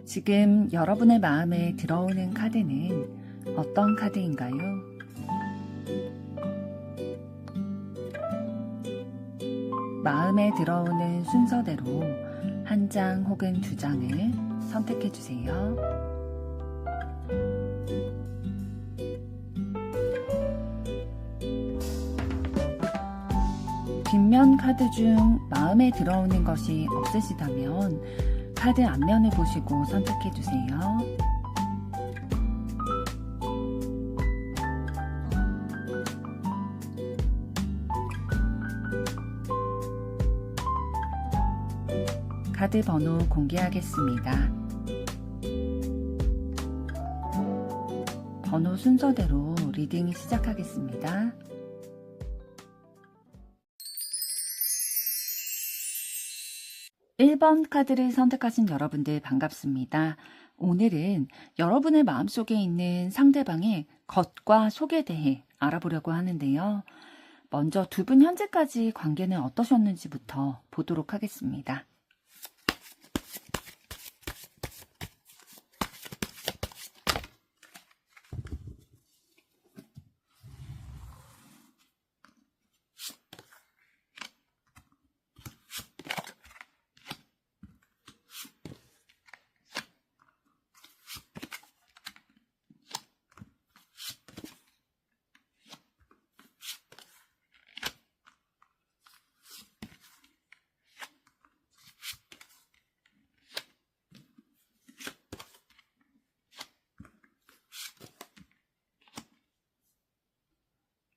지금 여러분의 마음에 들어오는 카드는 어떤 카드인가요? 마음에 들어오는 순서대로 한 장 혹은 두 장을 선택해 주세요. 뒷면 카드 중 마음에 들어오는 것이 없으시다면 카드 앞면을 보시고 선택해 주세요. 카드 번호 공개하겠습니다. 번호 순서대로 리딩 시작하겠습니다. 1번 카드를 선택하신 여러분들 반갑습니다. 오늘은 여러분의 마음속에 있는 상대방의 겉과 속에 대해 알아보려고 하는데요. 먼저 두 분 현재까지 관계는 어떠셨는지부터 보도록 하겠습니다.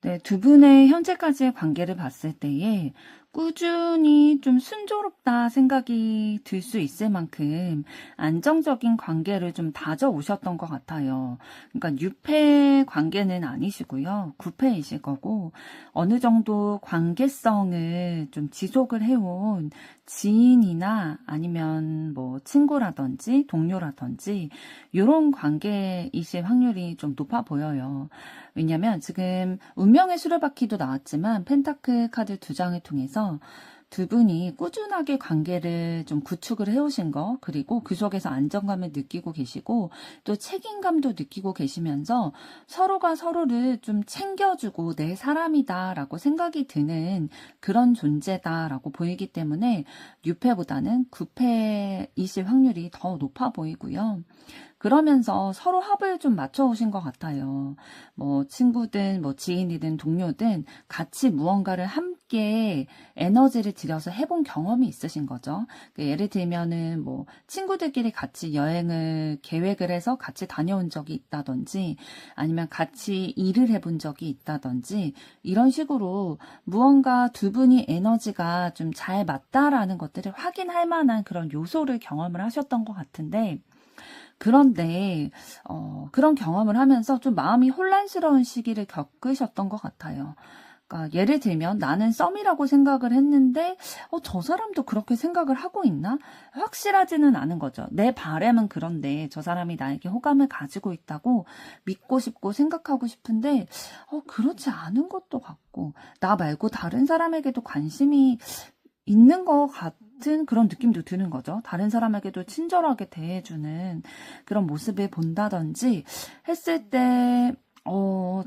네, 두 분의 현재까지의 관계를 봤을 때에 꾸준히 좀 순조롭다 생각이 들 수 있을 만큼 안정적인 관계를 좀 다져오셨던 것 같아요. 그러니까 유패 관계는 아니시고요. 구패이실 거고 어느 정도 관계성을 좀 지속을 해온 지인이나 아니면 뭐 친구라든지 동료라든지 이런 관계이실 확률이 좀 높아 보여요. 왜냐면 지금 운명의 수레바퀴도 나왔지만 펜타클 카드 두 장을 통해서 두 분이 꾸준하게 관계를 좀 구축을 해오신 거, 그리고 그 속에서 안정감을 느끼고 계시고 또 책임감도 느끼고 계시면서 서로가 서로를 좀 챙겨주고 내 사람이다 라고 생각이 드는 그런 존재다 라고 보이기 때문에 유패보다는 구패이실 확률이 더 높아 보이고요. 그러면서 서로 합을 좀 맞춰오신 것 같아요. 뭐 친구든 뭐 지인이든 동료든 같이 무언가를 함께 에너지를 들여서 해본 경험이 있으신 거죠. 예를 들면은 뭐 친구들끼리 같이 여행을 계획을 해서 같이 다녀온 적이 있다든지 아니면 같이 일을 해본 적이 있다든지 이런 식으로 무언가 두 분이 에너지가 좀 잘 맞다라는 것들을 확인할 만한 그런 요소를 경험을 하셨던 것 같은데 그런데 그런 경험을 하면서 좀 마음이 혼란스러운 시기를 겪으셨던 것 같아요. 그러니까 예를 들면 나는 썸이라고 생각을 했는데 저 사람도 그렇게 생각을 하고 있나? 확실하지는 않은 거죠. 내 바람은 그런데 저 사람이 나에게 호감을 가지고 있다고 믿고 싶고 생각하고 싶은데 그렇지 않은 것도 같고 나 말고 다른 사람에게도 관심이 있는 것 같은 그런 느낌도 드는 거죠. 다른 사람에게도 친절하게 대해주는 그런 모습을 본다든지 했을 때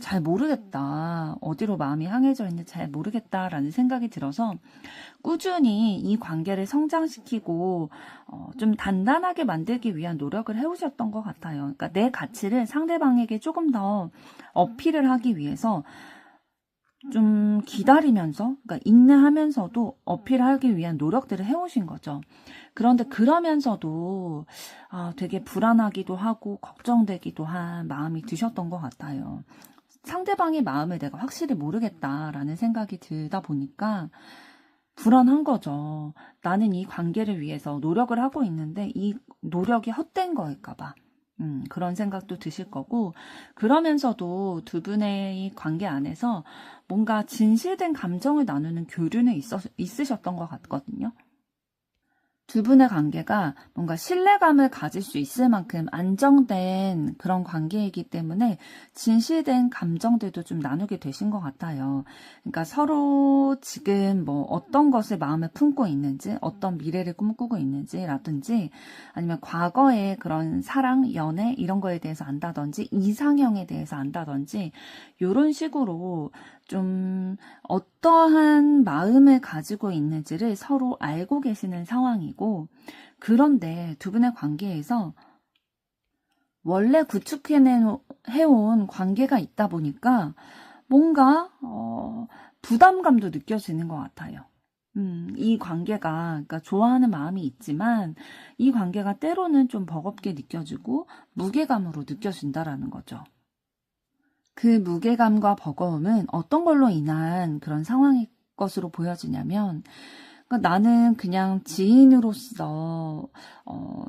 잘 모르겠다. 어디로 마음이 향해져 있는지 잘 모르겠다라는 생각이 들어서 꾸준히 이 관계를 성장시키고 좀 단단하게 만들기 위한 노력을 해오셨던 것 같아요. 그러니까 내 가치를 상대방에게 조금 더 어필을 하기 위해서 좀 기다리면서, 그러니까 인내하면서도 어필하기 위한 노력들을 해오신 거죠. 그런데 그러면서도 되게 불안하기도 하고 걱정되기도 한 마음이 드셨던 것 같아요. 상대방의 마음을 내가 확실히 모르겠다라는 생각이 들다 보니까 불안한 거죠. 나는 이 관계를 위해서 노력을 하고 있는데 이 노력이 헛된 거일까봐. 그런 생각도 드실 거고 그러면서도 두 분의 이 관계 안에서 뭔가 진실된 감정을 나누는 교류는 있으셨던 것 같거든요. 두 분의 관계가 뭔가 신뢰감을 가질 수 있을 만큼 안정된 그런 관계이기 때문에 진실된 감정들도 좀 나누게 되신 것 같아요. 그러니까 서로 지금 뭐 어떤 것을 마음에 품고 있는지, 어떤 미래를 꿈꾸고 있는지라든지, 아니면 과거의 그런 사랑, 연애 이런 거에 대해서 안다든지, 이상형에 대해서 안다든지, 이런 식으로 좀 어떠한 마음을 가지고 있는지를 서로 알고 계시는 상황이고, 그런데 두 분의 관계에서 원래 구축해온 관계가 있다 보니까 뭔가 부담감도 느껴지는 것 같아요. 이 관계가, 그러니까 좋아하는 마음이 있지만 이 관계가 때로는 좀 버겁게 느껴지고 무게감으로 느껴진다라는 거죠. 그 무게감과 버거움은 어떤 걸로 인한 그런 상황일 것으로 보여지냐면, 그러니까 나는 그냥 지인으로서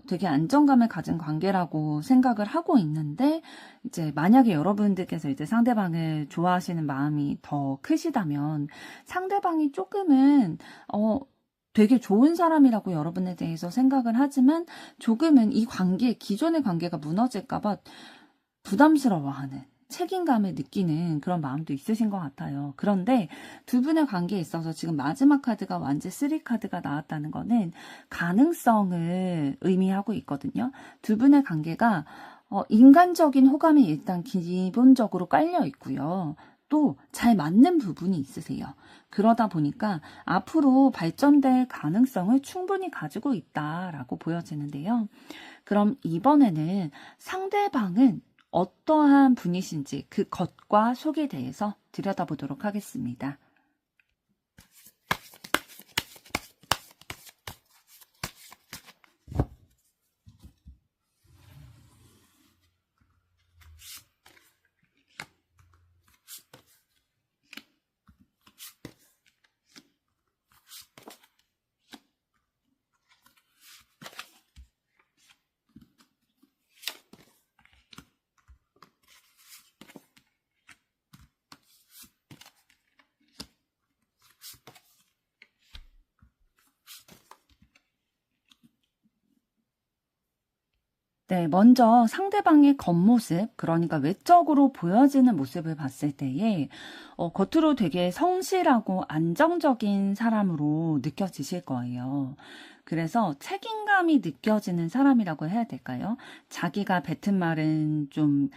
되게 안정감을 가진 관계라고 생각을 하고 있는데, 이제 만약에 여러분들께서 이제 상대방을 좋아하시는 마음이 더 크시다면 상대방이 조금은 되게 좋은 사람이라고 여러분에 대해서 생각을 하지만 조금은 이 관계, 기존의 관계가 무너질까봐 부담스러워하는, 책임감을 느끼는 그런 마음도 있으신 것 같아요. 그런데 두 분의 관계에 있어서 지금 마지막 카드가 완제 3 카드가 나왔다는 거는 가능성을 의미하고 있거든요. 두 분의 관계가 인간적인 호감이 일단 기본적으로 깔려 있고요. 또 잘 맞는 부분이 있으세요. 그러다 보니까 앞으로 발전될 가능성을 충분히 가지고 있다라고 보여지는데요. 그럼 이번에는 상대방은 어떠한 분이신지 그 겉과 속에 대해서 들여다보도록 하겠습니다. 네, 먼저 상대방의 겉모습, 그러니까 외적으로 보여지는 모습을 봤을 때에 겉으로 되게 성실하고 안정적인 사람으로 느껴지실 거예요. 그래서 책임감이 느껴지는 사람이라고 해야 될까요? 자기가 뱉은 말은 좀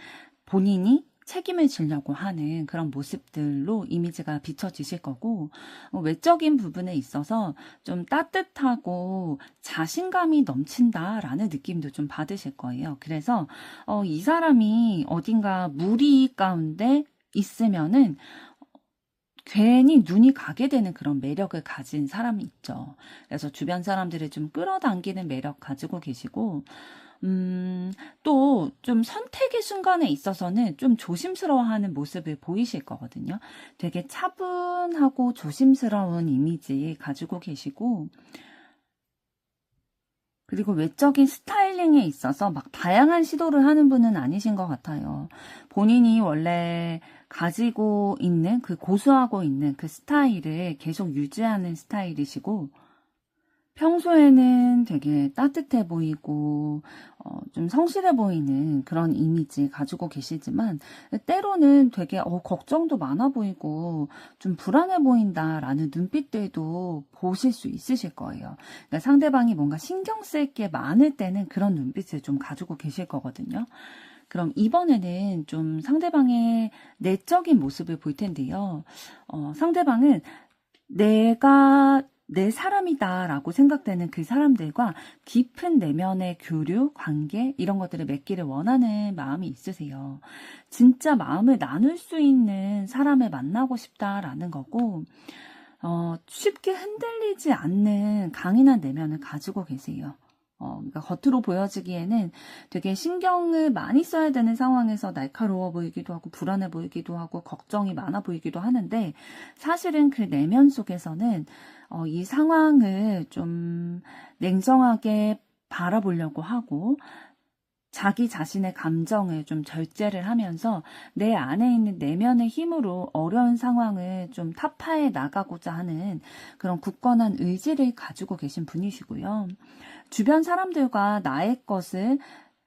본인이 책임을 지려고 하는 그런 모습들로 이미지가 비춰지실 거고, 외적인 부분에 있어서 좀 따뜻하고 자신감이 넘친다라는 느낌도 좀 받으실 거예요. 그래서 이 사람이 어딘가 무리 가운데 있으면은 괜히 눈이 가게 되는 그런 매력을 가진 사람이 있죠. 그래서 주변 사람들을 좀 끌어당기는 매력 가지고 계시고, 또 좀 선택의 순간에 있어서는 좀 조심스러워하는 모습을 보이실 거거든요. 되게 차분하고 조심스러운 이미지 가지고 계시고, 그리고 외적인 스타일링에 있어서 막 다양한 시도를 하는 분은 아니신 것 같아요. 본인이 원래 가지고 있는 그 고수하고 있는 그 스타일을 계속 유지하는 스타일이시고, 평소에는 되게 따뜻해 보이고 좀 성실해 보이는 그런 이미지 가지고 계시지만 때로는 되게 걱정도 많아 보이고 좀 불안해 보인다라는 눈빛들도 보실 수 있으실 거예요. 그러니까 상대방이 뭔가 신경 쓸 게 많을 때는 그런 눈빛을 좀 가지고 계실 거거든요. 그럼 이번에는 좀 상대방의 내적인 모습을 볼 텐데요. 상대방은 내가 내 사람이다라고 생각되는 그 사람들과 깊은 내면의 교류, 관계 이런 것들을 맺기를 원하는 마음이 있으세요. 진짜 마음을 나눌 수 있는 사람을 만나고 싶다라는 거고, 쉽게 흔들리지 않는 강인한 내면을 가지고 계세요. 그러니까 겉으로 보여지기에는 되게 신경을 많이 써야 되는 상황에서 날카로워 보이기도 하고 불안해 보이기도 하고 걱정이 많아 보이기도 하는데, 사실은 그 내면 속에서는 이 상황을 좀 냉정하게 바라보려고 하고 자기 자신의 감정을 좀 절제를 하면서 내 안에 있는 내면의 힘으로 어려운 상황을 좀 타파해 나가고자 하는 그런 굳건한 의지를 가지고 계신 분이시고요. 주변 사람들과 나의 것을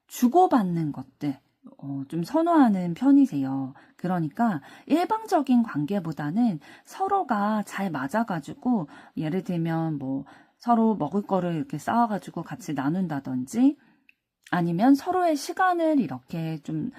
주고받는 것들, 좀 선호하는 편이세요. 그러니까 일방적인 관계보다는 서로가 잘 맞아가지고, 예를 들면 뭐 서로 먹을 거를 이렇게 쌓아가지고 같이 나눈다든지, 아니면 서로의 시간을 이렇게 좀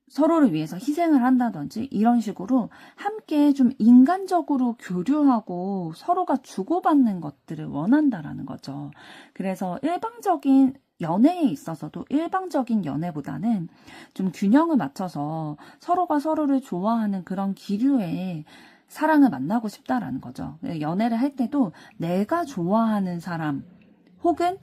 서로를 위해서 희생을 한다든지, 이런 식으로 함께 좀 인간적으로 교류하고 서로가 주고받는 것들을 원한다라는 거죠. 그래서 일방적인 연애에 있어서도 일방적인 연애보다는 좀 균형을 맞춰서 서로가 서로를 좋아하는 그런 기류의 사랑을 만나고 싶다라는 거죠. 연애를 할 때도 내가 좋아하는 사람 혹은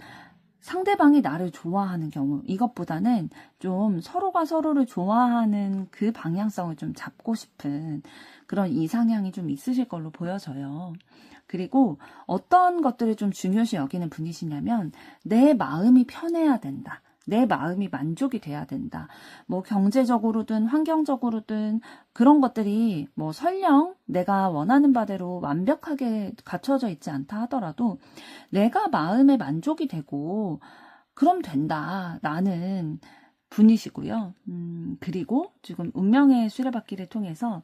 상대방이 나를 좋아하는 경우, 이것보다는 좀 서로가 서로를 좋아하는 그 방향성을 좀 잡고 싶은 그런 이상향이 좀 있으실 걸로 보여져요. 그리고 어떤 것들을 좀 중요시 여기는 분이시냐면, 내 마음이 편해야 된다. 내 마음이 만족이 돼야 된다. 뭐 경제적으로든 환경적으로든 그런 것들이 뭐 설령 내가 원하는 바대로 완벽하게 갖춰져 있지 않다 하더라도 내가 마음에 만족이 되고 그럼 된다. 라는 분이시고요. 그리고 지금 운명의 수레바퀴를 통해서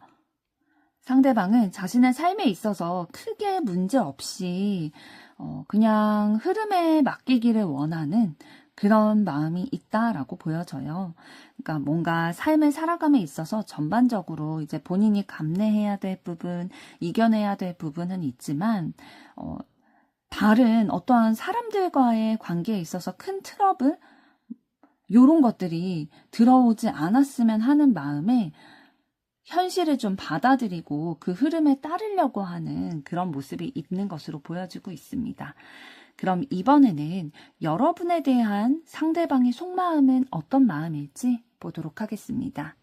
상대방은 자신의 삶에 있어서 크게 문제 없이 그냥 흐름에 맡기기를 원하는 그런 마음이 있다라고 보여져요. 그러니까 뭔가 삶을 살아감에 있어서 전반적으로 이제 본인이 감내해야 될 부분, 이겨내야 될 부분은 있지만 다른 어떠한 사람들과의 관계에 있어서 큰 트러블, 요런 것들이 들어오지 않았으면 하는 마음에 현실을 좀 받아들이고 그 흐름에 따르려고 하는 그런 모습이 있는 것으로 보여지고 있습니다. 그럼 이번에는 여러분에 대한 상대방의 속마음은 어떤 마음일지 보도록 하겠습니다.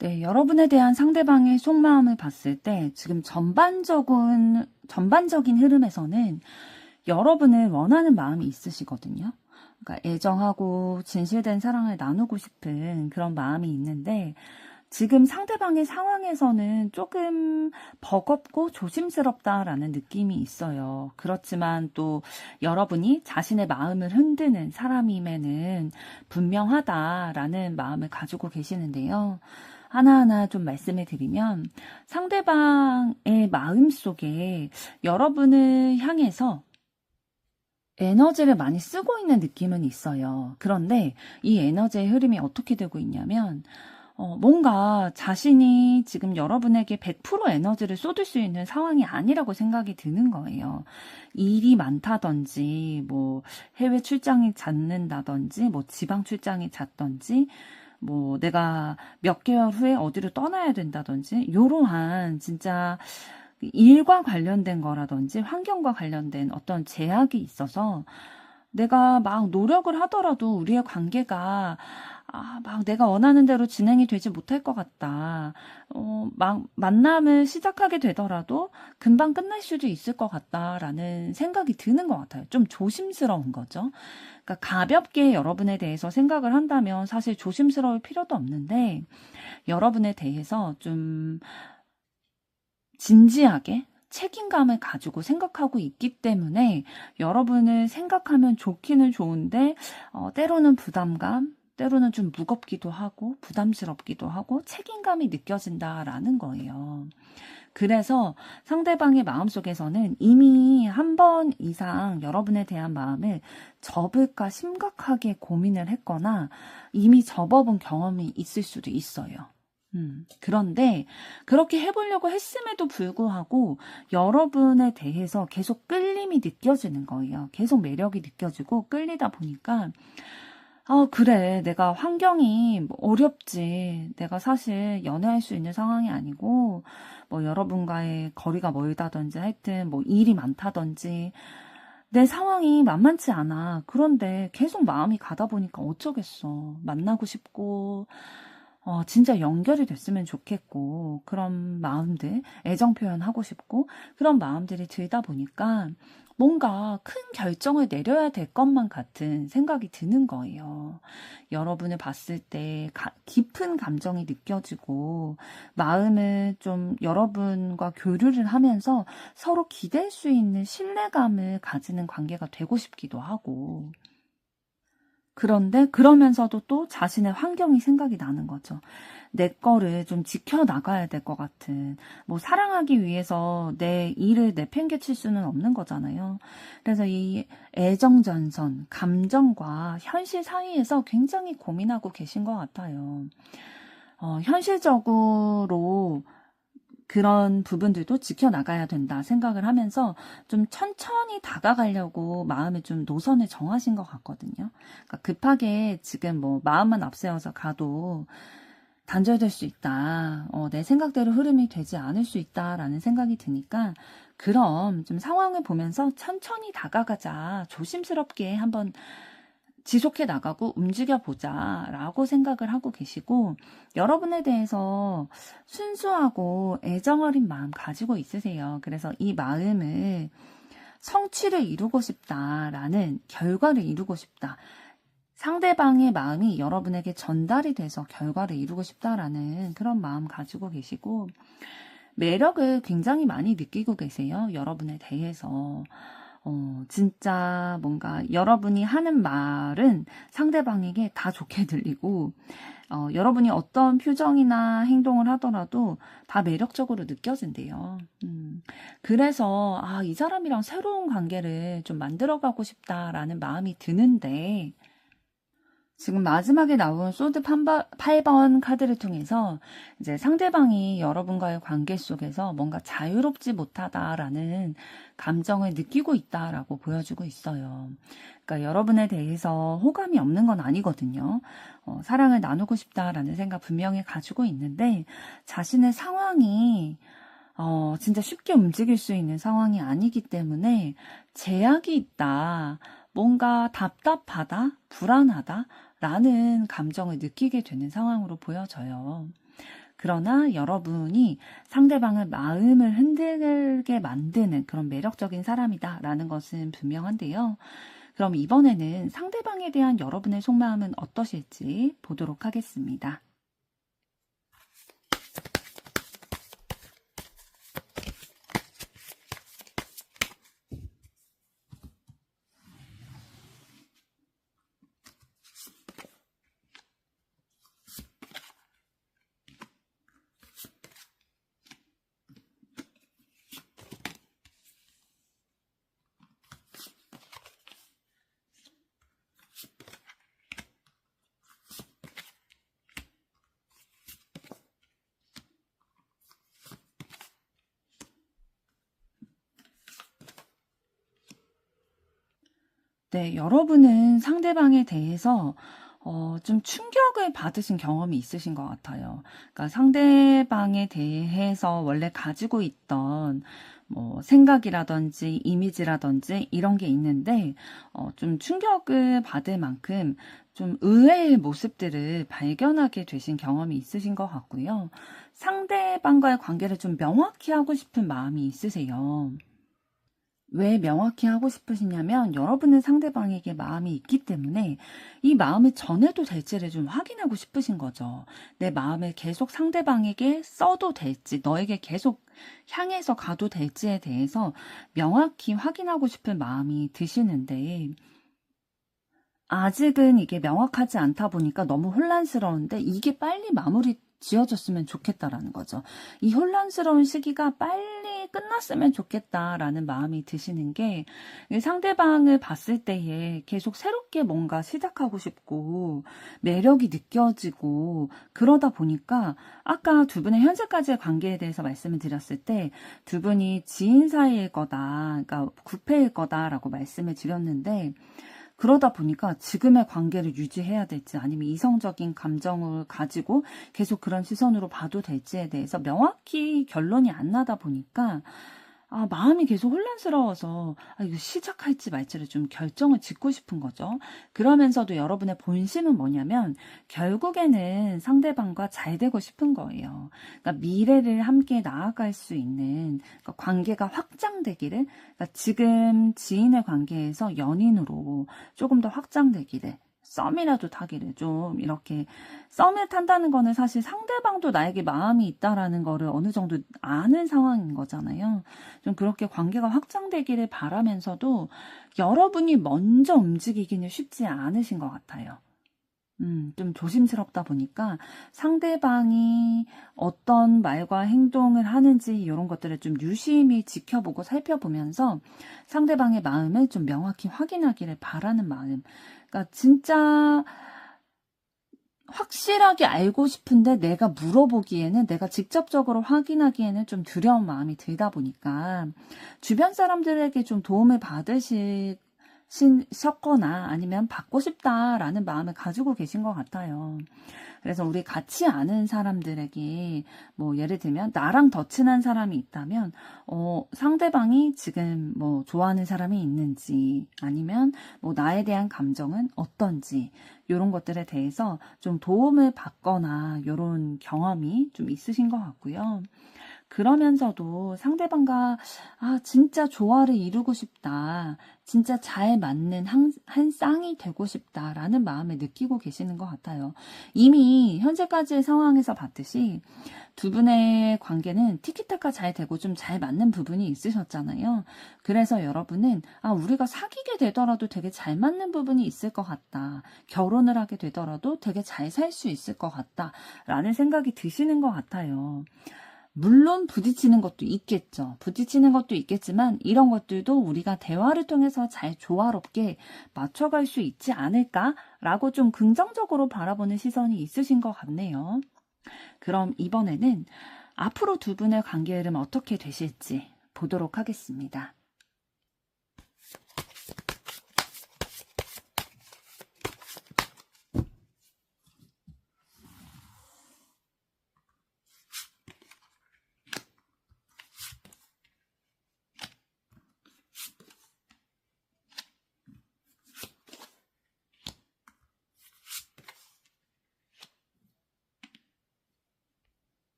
네, 여러분에 대한 상대방의 속마음을 봤을 때 지금 전반적인 흐름에서는 여러분을 원하는 마음이 있으시거든요. 그러니까 애정하고 진실된 사랑을 나누고 싶은 그런 마음이 있는데, 지금 상대방의 상황에서는 조금 버겁고 조심스럽다라는 느낌이 있어요. 그렇지만 또 여러분이 자신의 마음을 흔드는 사람임에는 분명하다라는 마음을 가지고 계시는데요. 하나하나 좀 말씀을 드리면, 상대방의 마음 속에 여러분을 향해서 에너지를 많이 쓰고 있는 느낌은 있어요. 그런데 이 에너지의 흐름이 어떻게 되고 있냐면, 뭔가 자신이 지금 여러분에게 100% 에너지를 쏟을 수 있는 상황이 아니라고 생각이 드는 거예요. 일이 많다든지, 뭐 해외 출장이 잦는다든지, 뭐 지방 출장이 잦든지, 뭐 내가 몇 개월 후에 어디로 떠나야 된다든지, 이러한 진짜 일과 관련된 거라든지 환경과 관련된 어떤 제약이 있어서 내가 막 노력을 하더라도 우리의 관계가 막 내가 원하는 대로 진행이 되지 못할 것 같다. 막 만남을 시작하게 되더라도 금방 끝날 수도 있을 것 같다라는 생각이 드는 것 같아요. 좀 조심스러운 거죠. 그러니까 가볍게 여러분에 대해서 생각을 한다면 사실 조심스러울 필요도 없는데, 여러분에 대해서 좀 진지하게 책임감을 가지고 생각하고 있기 때문에 여러분을 생각하면 좋기는 좋은데 때로는 부담감, 때로는 좀 무겁기도 하고 부담스럽기도 하고 책임감이 느껴진다라는 거예요. 그래서 상대방의 마음속에서는 이미 한 번 이상 여러분에 대한 마음을 접을까 심각하게 고민을 했거나 이미 접어본 경험이 있을 수도 있어요. 그런데 그렇게 해보려고 했음에도 불구하고 여러분에 대해서 계속 끌림이 느껴지는 거예요. 계속 매력이 느껴지고 끌리다 보니까 그래. 내가 환경이 뭐 어렵지. 내가 사실 연애할 수 있는 상황이 아니고, 뭐 여러분과의 거리가 멀다든지 하여튼 뭐 일이 많다든지, 내 상황이 만만치 않아. 그런데 계속 마음이 가다 보니까 어쩌겠어. 만나고 싶고, 진짜 연결이 됐으면 좋겠고, 그런 마음들, 애정 표현하고 싶고, 그런 마음들이 들다 보니까 뭔가 큰 결정을 내려야 될 것만 같은 생각이 드는 거예요. 여러분을 봤을 때 깊은 감정이 느껴지고, 마음을 좀 여러분과 교류를 하면서 서로 기댈 수 있는 신뢰감을 가지는 관계가 되고 싶기도 하고, 그런데 그러면서도 또 자신의 환경이 생각이 나는 거죠. 내 거를 좀 지켜나가야 될 것 같은, 뭐 사랑하기 위해서 내 일을 내팽개칠 수는 없는 거잖아요. 그래서 이 애정전선, 감정과 현실 사이에서 굉장히 고민하고 계신 것 같아요. 현실적으로 그런 부분들도 지켜나가야 된다 생각을 하면서 좀 천천히 다가가려고 마음에 좀 노선을 정하신 것 같거든요. 그러니까 급하게 지금 뭐 마음만 앞세워서 가도 단절될 수 있다. 내 생각대로 흐름이 되지 않을 수 있다라는 생각이 드니까 그럼 좀 상황을 보면서 천천히 다가가자. 조심스럽게 한번 지속해 나가고 움직여 보자 라고 생각을 하고 계시고, 여러분에 대해서 순수하고 애정 어린 마음 가지고 있으세요. 그래서 이 마음을 성취를 이루고 싶다라는, 결과를 이루고 싶다, 상대방의 마음이 여러분에게 전달이 돼서 결과를 이루고 싶다라는 그런 마음 가지고 계시고, 매력을 굉장히 많이 느끼고 계세요. 여러분에 대해서. 진짜 뭔가 여러분이 하는 말은 상대방에게 다 좋게 들리고, 여러분이 어떤 표정이나 행동을 하더라도 다 매력적으로 느껴진대요. 그래서, 이 사람이랑 새로운 관계를 좀 만들어가고 싶다라는 마음이 드는데, 지금 마지막에 나온 소드 8번 카드를 통해서 이제 상대방이 여러분과의 관계 속에서 뭔가 자유롭지 못하다라는 감정을 느끼고 있다라고 보여주고 있어요. 그러니까 여러분에 대해서 호감이 없는 건 아니거든요. 사랑을 나누고 싶다라는 생각 분명히 가지고 있는데, 자신의 상황이 진짜 쉽게 움직일 수 있는 상황이 아니기 때문에 제약이 있다. 뭔가 답답하다, 불안하다 라는 감정을 느끼게 되는 상황으로 보여져요. 그러나 여러분이 상대방의 마음을 흔들게 만드는 그런 매력적인 사람이다 라는 것은 분명한데요. 그럼 이번에는 상대방에 대한 여러분의 속마음은 어떠실지 보도록 하겠습니다. 네, 여러분은 상대방에 대해서 좀 충격을 받으신 경험이 있으신 것 같아요. 그러니까 상대방에 대해서 원래 가지고 있던 뭐 생각이라든지 이미지라든지 이런 게 있는데, 좀 충격을 받을 만큼 좀 의외의 모습들을 발견하게 되신 경험이 있으신 것 같고요. 상대방과의 관계를 좀 명확히 하고 싶은 마음이 있으세요. 왜 명확히 하고 싶으시냐면, 여러분은 상대방에게 마음이 있기 때문에 이 마음을 전해도 될지를 좀 확인하고 싶으신 거죠. 내 마음을 계속 상대방에게 써도 될지, 너에게 계속 향해서 가도 될지에 대해서 명확히 확인하고 싶은 마음이 드시는데, 아직은 이게 명확하지 않다 보니까 너무 혼란스러운데, 이게 빨리 마무리 지어졌으면 좋겠다라는 거죠. 이 혼란스러운 시기가 빨리 끝났으면 좋겠다라는 마음이 드시는 게 상대방을 봤을 때에 계속 새롭게 뭔가 시작하고 싶고 매력이 느껴지고 그러다 보니까 아까 두 분의 현재까지의 관계에 대해서 말씀을 드렸을 때 두 분이 지인 사이일 거다, 그러니까 구패일 거다라고 말씀을 드렸는데 그러다 보니까 지금의 관계를 유지해야 될지 아니면 이성적인 감정을 가지고 계속 그런 시선으로 봐도 될지에 대해서 명확히 결론이 안 나다 보니까 마음이 계속 혼란스러워서 이거 시작할지 말지를 좀 결정을 짓고 싶은 거죠. 그러면서도 여러분의 본심은 뭐냐면 결국에는 상대방과 잘 되고 싶은 거예요. 그러니까 미래를 함께 나아갈 수 있는 그러니까 관계가 확장되기를 그러니까 지금 지인의 관계에서 연인으로 조금 더 확장되기를 썸이라도 타기를 좀 이렇게 썸을 탄다는 거는 사실 상대방도 나에게 마음이 있다라는 거를 어느 정도 아는 상황인 거잖아요. 좀 그렇게 관계가 확장되기를 바라면서도 여러분이 먼저 움직이기는 쉽지 않으신 것 같아요. 좀 조심스럽다 보니까 상대방이 어떤 말과 행동을 하는지 이런 것들을 좀 유심히 지켜보고 살펴보면서 상대방의 마음을 좀 명확히 확인하기를 바라는 마음. 그러니까 진짜 확실하게 알고 싶은데 내가 물어보기에는 내가 직접적으로 확인하기에는 좀 두려운 마음이 들다 보니까 주변 사람들에게 좀 도움을 받으셨거나 아니면 받고 싶다라는 마음을 가지고 계신 것 같아요. 그래서 우리 같이 아는 사람들에게 뭐 예를 들면 나랑 더 친한 사람이 있다면 상대방이 지금 뭐 좋아하는 사람이 있는지 아니면 뭐 나에 대한 감정은 어떤지 이런 것들에 대해서 좀 도움을 받거나 이런 경험이 좀 있으신 것 같고요. 그러면서도 상대방과 진짜 조화를 이루고 싶다. 진짜 잘 맞는 한 쌍이 되고 싶다라는 마음을 느끼고 계시는 것 같아요. 이미 현재까지의 상황에서 봤듯이 두 분의 관계는 티키타카 잘 되고 좀 잘 맞는 부분이 있으셨잖아요. 그래서 여러분은 우리가 사귀게 되더라도 되게 잘 맞는 부분이 있을 것 같다. 결혼을 하게 되더라도 되게 잘 살 수 있을 것 같다. 라는 생각이 드시는 것 같아요. 물론 부딪히는 것도 있겠죠. 부딪히는 것도 있겠지만 이런 것들도 우리가 대화를 통해서 잘 조화롭게 맞춰갈 수 있지 않을까라고 좀 긍정적으로 바라보는 시선이 있으신 것 같네요. 그럼 이번에는 앞으로 두 분의 관계 흐름 어떻게 되실지 보도록 하겠습니다.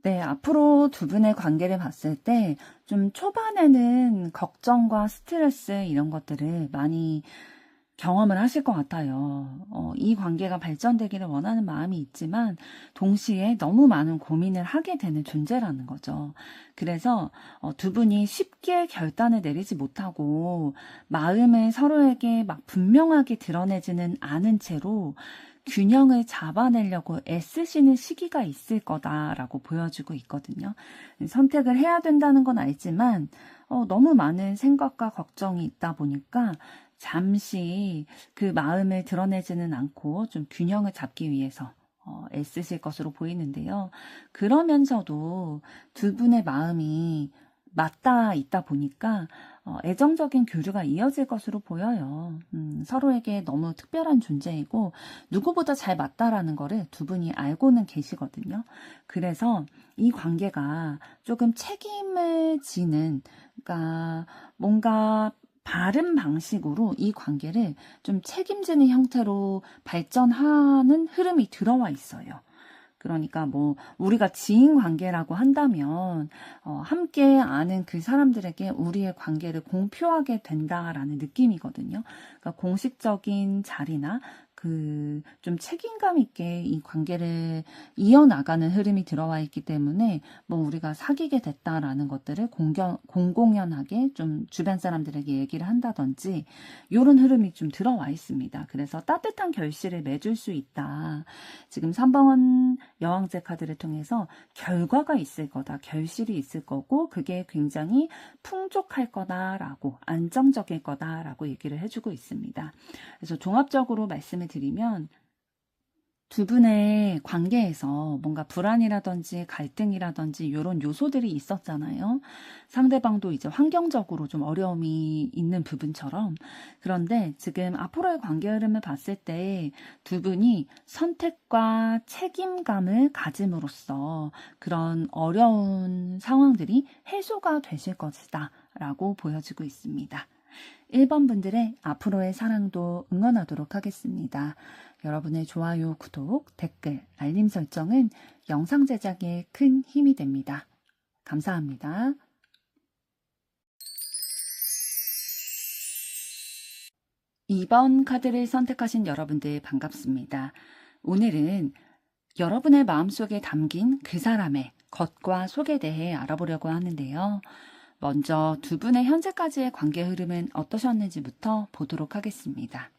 네, 앞으로 두 분의 관계를 봤을 때 좀 초반에는 걱정과 스트레스 이런 것들을 많이 경험을 하실 것 같아요. 이 관계가 발전되기를 원하는 마음이 있지만 동시에 너무 많은 고민을 하게 되는 존재라는 거죠. 그래서 두 분이 쉽게 결단을 내리지 못하고 마음을 서로에게 막 분명하게 드러내지는 않은 채로 균형을 잡아내려고 애쓰시는 시기가 있을 거다라고 보여주고 있거든요. 선택을 해야 된다는 건 알지만 너무 많은 생각과 걱정이 있다 보니까 잠시 그 마음을 드러내지는 않고 좀 균형을 잡기 위해서 애쓰실 것으로 보이는데요. 그러면서도 두 분의 마음이 맞닿아 있다 보니까 애정적인 교류가 이어질 것으로 보여요. 서로에게 너무 특별한 존재이고 누구보다 잘 맞다라는 거를 두 분이 알고는 계시거든요. 그래서 이 관계가 조금 책임을 지는 그러니까 뭔가 바른 방식으로 이 관계를 좀 책임지는 형태로 발전하는 흐름이 들어와 있어요. 그러니까 뭐 우리가 지인 관계라고 한다면 함께 아는 그 사람들에게 우리의 관계를 공표하게 된다라는 느낌이거든요. 그러니까 공식적인 자리나 좀 책임감 있게 이 관계를 이어나가는 흐름이 들어와 있기 때문에 뭐 우리가 사귀게 됐다라는 것들을 공공연하게 좀 주변 사람들에게 얘기를 한다든지 이런 흐름이 좀 들어와 있습니다. 그래서 따뜻한 결실을 맺을 수 있다. 지금 3번 여왕제 카드를 통해서 결과가 있을 거다. 결실이 있을 거고 그게 굉장히 풍족할 거다라고 안정적일 거다라고 얘기를 해주고 있습니다. 그래서 종합적으로 말씀을 드리면 두 분의 관계에서 뭔가 불안이라든지 갈등이라든지 이런 요소들이 있었잖아요. 상대방도 이제 환경적으로 좀 어려움이 있는 부분처럼. 그런데 지금 앞으로의 관계 흐름을 봤을 때 두 분이 선택과 책임감을 가짐으로써 그런 어려운 상황들이 해소가 되실 것이다 라고 보여지고 있습니다. 1번 분들의 앞으로의 사랑도 응원하도록 하겠습니다. 여러분의 좋아요, 구독, 댓글, 알림 설정은 영상 제작에 큰 힘이 됩니다. 감사합니다. 2번 카드를 선택하신 여러분들 반갑습니다. 오늘은 여러분의 마음속에 담긴 그 사람의 겉과 속에 대해 알아보려고 하는데요. 먼저 두 분의 현재까지의 관계 흐름은 어떠셨는지부터 보도록 하겠습니다.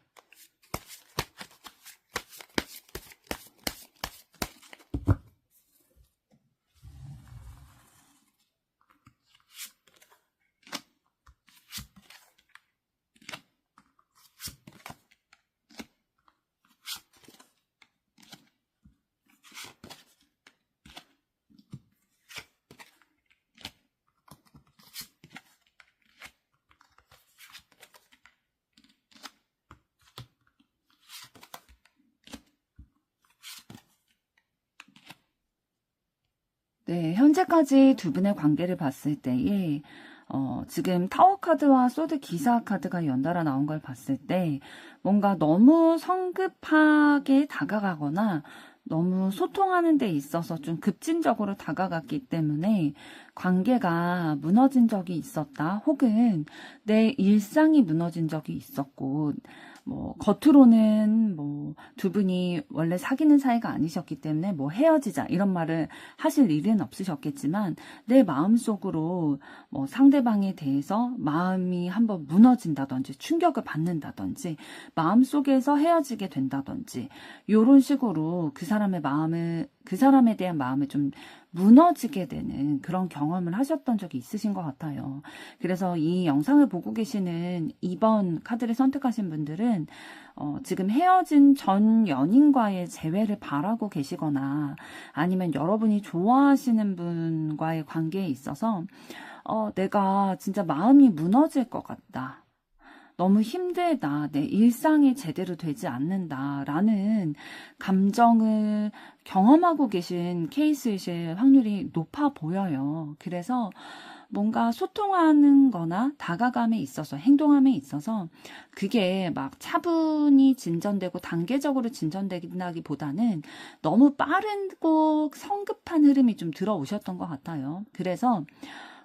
네, 현재까지 두 분의 관계를 봤을 때에 지금 타워 카드와 소드 기사 카드가 연달아 나온 걸 봤을 때 뭔가 너무 성급하게 다가가거나 너무 소통하는 데 있어서 좀 급진적으로 다가갔기 때문에 관계가 무너진 적이 있었다. 혹은 내 일상이 무너진 적이 있었고 뭐 겉으로는 뭐 두 분이 원래 사귀는 사이가 아니셨기 때문에 뭐 헤어지자 이런 말을 하실 일은 없으셨겠지만 내 마음속으로 뭐 상대방에 대해서 마음이 한번 무너진다든지 충격을 받는다든지 마음속에서 헤어지게 된다든지 이런 식으로 그 사람에 대한 마음을 좀 무너지게 되는 그런 경험을 하셨던 적이 있으신 것 같아요. 그래서 이 영상을 보고 계시는 2번 카드를 선택하신 분들은 지금 헤어진 전 연인과의 재회를 바라고 계시거나 아니면 여러분이 좋아하시는 분과의 관계에 있어서 내가 진짜 마음이 무너질 것 같다. 너무 힘들다. 내 일상이 제대로 되지 않는다라는 감정을 경험하고 계신 케이스이실 확률이 높아 보여요. 그래서 뭔가 소통하는 거나 다가감에 있어서 행동함에 있어서 그게 막 차분히 진전되고 단계적으로 진전되기보다는 너무 빠르고 성급한 흐름이 좀 들어오셨던 것 같아요. 그래서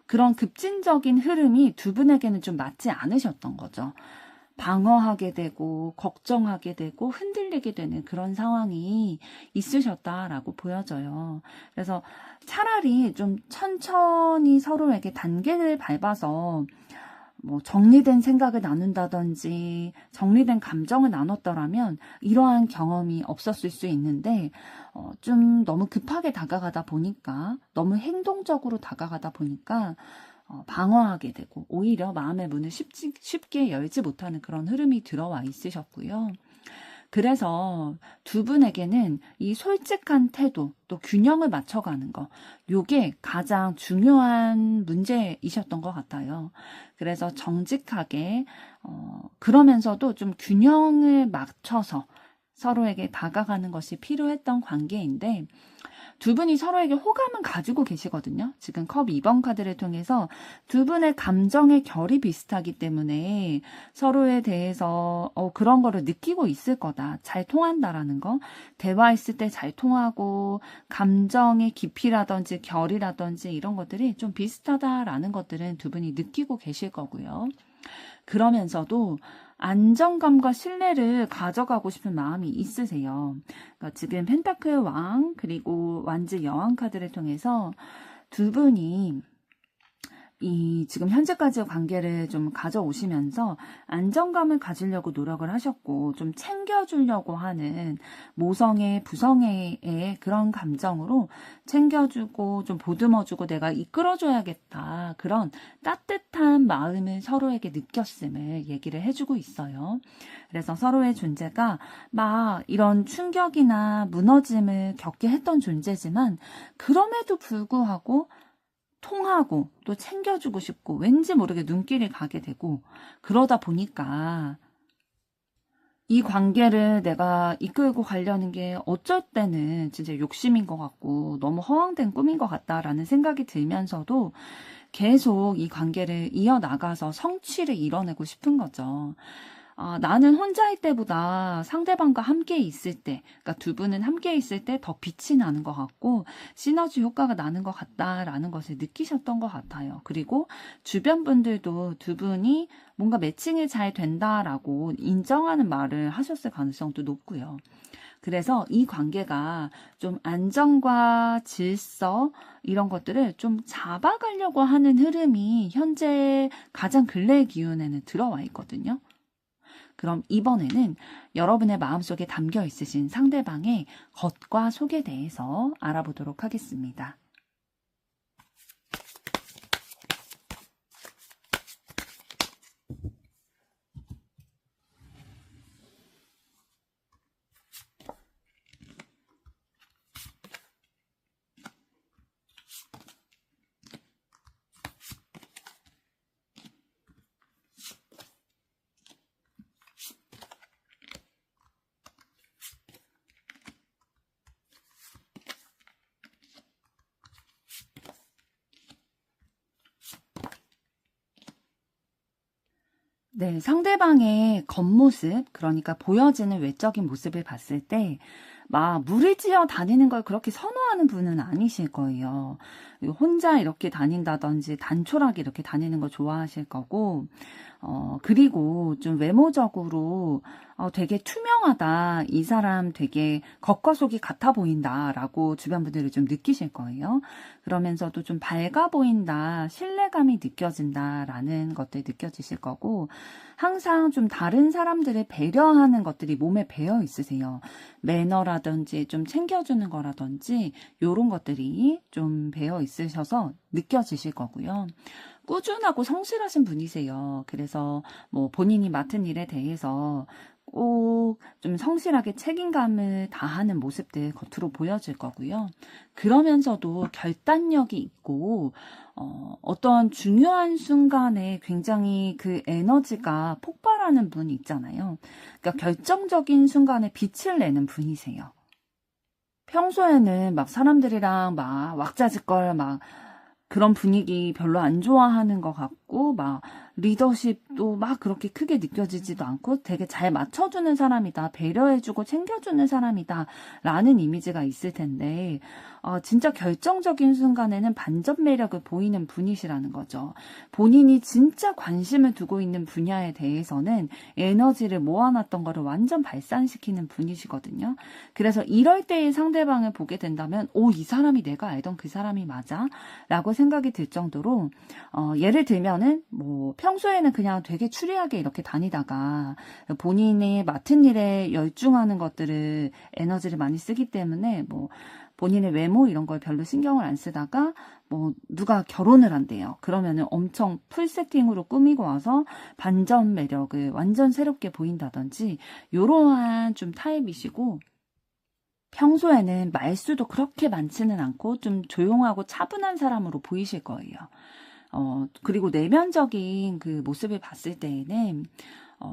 그런 급진적인 흐름이 두 분에게는 좀 맞지 않으셨던 거죠. 방어하게 되고 걱정하게 되고 흔들리게 되는 그런 상황이 있으셨다라고 보여져요. 그래서 차라리 좀 천천히 서로에게 단계를 밟아서 뭐 정리된 생각을 나눈다든지 정리된 감정을 나눴더라면 이러한 경험이 없었을 수 있는데 좀 너무 급하게 다가가다 보니까 너무 행동적으로 다가가다 보니까 방어하게 되고 오히려 마음의 문을 쉽게 열지 못하는 그런 흐름이 들어와 있으셨고요. 그래서 두 분에게는 이 솔직한 태도 또 균형을 맞춰가는 거 요게 가장 중요한 문제이셨던 것 같아요. 그래서 정직하게 그러면서도 좀 균형을 맞춰서 서로에게 다가가는 것이 필요했던 관계인데 두 분이 서로에게 호감은 가지고 계시거든요. 지금 컵 2번 카드를 통해서 두 분의 감정의 결이 비슷하기 때문에 서로에 대해서 그런 거를 느끼고 있을 거다. 잘 통한다라는 거. 대화했을 때 잘 통하고 감정의 깊이라든지 결이라든지 이런 것들이 좀 비슷하다라는 것들은 두 분이 느끼고 계실 거고요. 그러면서도 안정감과 신뢰를 가져가고 싶은 마음이 있으세요. 그러니까 지금 펜타클 왕 그리고 완즈 여왕 카드를 통해서 두 분이 이 지금 현재까지의 관계를 좀 가져오시면서 안정감을 가지려고 노력을 하셨고 좀 챙겨주려고 하는 모성애, 부성애의 그런 감정으로 챙겨주고 좀 보듬어주고 내가 이끌어줘야겠다. 그런 따뜻한 마음을 서로에게 느꼈음을 얘기를 해주고 있어요. 그래서 서로의 존재가 막 이런 충격이나 무너짐을 겪게 했던 존재지만 그럼에도 불구하고 통하고 또 챙겨주고 싶고 왠지 모르게 눈길이 가게 되고 그러다 보니까 이 관계를 내가 이끌고 가려는 게 어쩔 때는 진짜 욕심인 것 같고 너무 허황된 꿈인 것 같다라는 생각이 들면서도 계속 이 관계를 이어나가서 성취를 이뤄내고 싶은 거죠. 나는 혼자일 때보다 상대방과 함께 있을 때, 그러니까 두 분은 함께 있을 때 더 빛이 나는 것 같고 시너지 효과가 나는 것 같다라는 것을 느끼셨던 것 같아요. 그리고 주변 분들도 두 분이 뭔가 매칭이 잘 된다라고 인정하는 말을 하셨을 가능성도 높고요. 그래서 이 관계가 좀 안정과 질서 이런 것들을 좀 잡아가려고 하는 흐름이 현재 가장 근래의 기운에는 들어와 있거든요. 그럼 이번에는 여러분의 마음속에 담겨 있으신 상대방의 겉과 속에 대해서 알아보도록 하겠습니다. 네, 상대방의 겉모습, 그러니까 보여지는 외적인 모습을 봤을 때, 막 무리지어 다니는 걸 그렇게 선호하는 분은 아니실 거예요. 혼자 이렇게 다닌다든지 단촐하게 이렇게 다니는 거 좋아하실 거고, 그리고 좀 외모적으로 되게 투명하다. 이 사람 되게 겉과 속이 같아 보인다라고 주변 분들이 좀 느끼실 거예요. 그러면서도 좀 밝아 보인다. 신뢰감이 느껴진다라는 것들 느껴지실 거고 항상 좀 다른 사람들을 배려하는 것들이 몸에 배어 있으세요. 매너라든지 좀 챙겨주는 거라든지 이런 것들이 좀 배어 있으셔서 느껴지실 거고요. 꾸준하고 성실하신 분이세요. 그래서 뭐 본인이 맡은 일에 대해서 꼭 좀 성실하게 책임감을 다하는 모습들 겉으로 보여질 거고요. 그러면서도 결단력이 있고 어떤 중요한 순간에 굉장히 그 에너지가 폭발하는 분이 있잖아요. 그러니까 결정적인 순간에 빛을 내는 분이세요. 평소에는 막 사람들이랑 막 왁자지껄 막 그런 분위기 별로 안 좋아하는 것 같고 막 리더십도 막 그렇게 크게 느껴지지도 않고 되게 잘 맞춰주는 사람이다. 배려해주고 챙겨주는 사람이다. 라는 이미지가 있을 텐데 진짜 결정적인 순간에는 반전 매력을 보이는 분이시라는 거죠. 본인이 진짜 관심을 두고 있는 분야에 대해서는 에너지를 모아놨던 거를 완전 발산시키는 분이시거든요. 그래서 이럴 때의 상대방을 보게 된다면 이 사람이 내가 알던 그 사람이 맞아? 라고 생각이 들 정도로 예를 들면은 뭐 평소에는 그냥 되게 추리하게 이렇게 다니다가 본인이 맡은 일에 열중하는 것들을 에너지를 많이 쓰기 때문에 뭐 본인의 외모 이런 걸 별로 신경을 안 쓰다가 뭐 누가 결혼을 한대요. 그러면은 엄청 풀 세팅으로 꾸미고 와서 반전 매력을 완전 새롭게 보인다든지 요러한 좀 타입이시고 평소에는 말수도 그렇게 많지는 않고 좀 조용하고 차분한 사람으로 보이실 거예요. 그리고 내면적인 그 모습을 봤을 때에는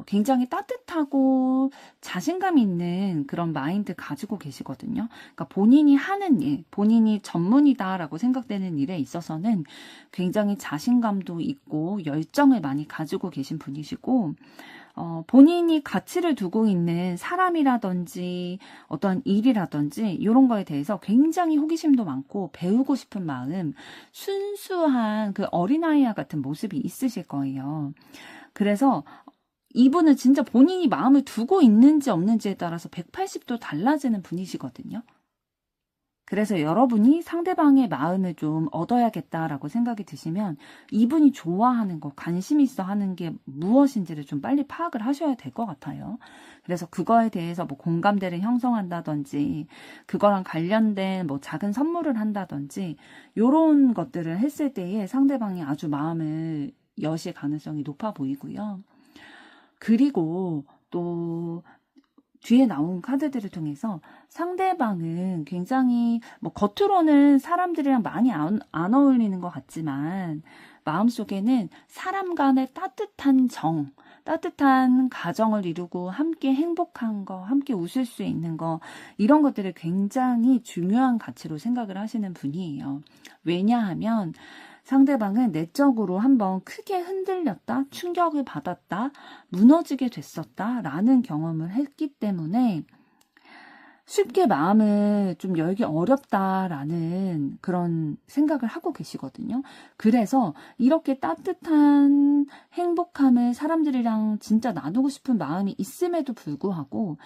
굉장히 따뜻하고 자신감 있는 그런 마인드 가지고 계시거든요. 그러니까 본인이 하는 일, 본인이 전문이다라고 생각되는 일에 있어서는 굉장히 자신감도 있고 열정을 많이 가지고 계신 분이시고 본인이 가치를 두고 있는 사람이라든지 어떤 일이라든지 이런 거에 대해서 굉장히 호기심도 많고 배우고 싶은 마음, 순수한 그 어린아이와 같은 모습이 있으실 거예요. 그래서 이분은 진짜 본인이 마음을 두고 있는지 없는지에 따라서 180도 달라지는 분이시거든요. 그래서 여러분이 상대방의 마음을 좀 얻어야겠다라고 생각이 드시면 이분이 좋아하는 거, 관심 있어 하는 게 무엇인지를 좀 빨리 파악을 하셔야 될 것 같아요. 그래서 그거에 대해서 뭐 공감대를 형성한다든지 그거랑 관련된 뭐 작은 선물을 한다든지 요런 것들을 했을 때에 상대방이 아주 마음을 여실 가능성이 높아 보이고요. 그리고 또 뒤에 나온 카드들을 통해서 상대방은 굉장히 뭐 겉으로는 사람들이랑 많이 안 어울리는 것 같지만 마음속에는 사람 간의 따뜻한 따뜻한 가정을 이루고 함께 행복한 거, 함께 웃을 수 있는 거 이런 것들을 굉장히 중요한 가치로 생각을 하시는 분이에요. 왜냐하면 상대방은 내적으로 한번 크게 흔들렸다, 충격을 받았다, 무너지게 됐었다 라는 경험을 했기 때문에 쉽게 마음을 좀 열기 어렵다라는 그런 생각을 하고 계시거든요. 그래서 이렇게 따뜻한 행복함을 사람들이랑 진짜 나누고 싶은 마음이 있음에도 불구하고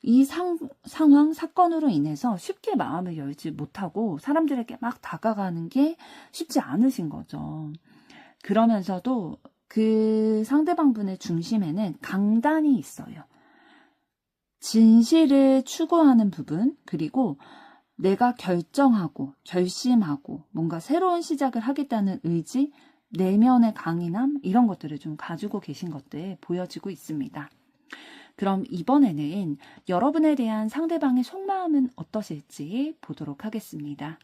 이 상황, 사건으로 인해서 쉽게 마음을 열지 못하고 사람들에게 막 다가가는 게 쉽지 않으신 거죠. 그러면서도 그 상대방분의 중심에는 강단이 있어요. 진실을 추구하는 부분, 그리고 내가 결정하고 결심하고 뭔가 새로운 시작을 하겠다는 의지, 내면의 강인함 이런 것들을 좀 가지고 계신 것들 보여지고 있습니다. 그럼 이번에는 여러분에 대한 상대방의 속마음은 어떠실지 보도록 하겠습니다.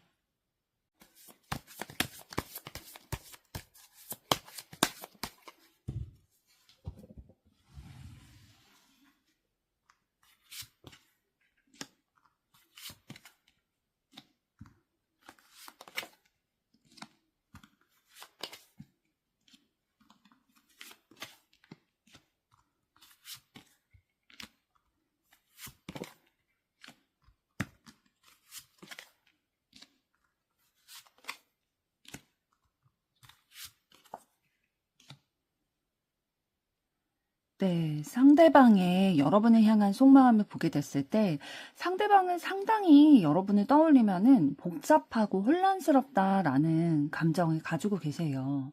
네, 상대방의 여러분을 향한 속마음을 보게 됐을 때 상대방은 상당히 여러분을 떠올리면은 복잡하고 혼란스럽다라는 감정을 가지고 계세요.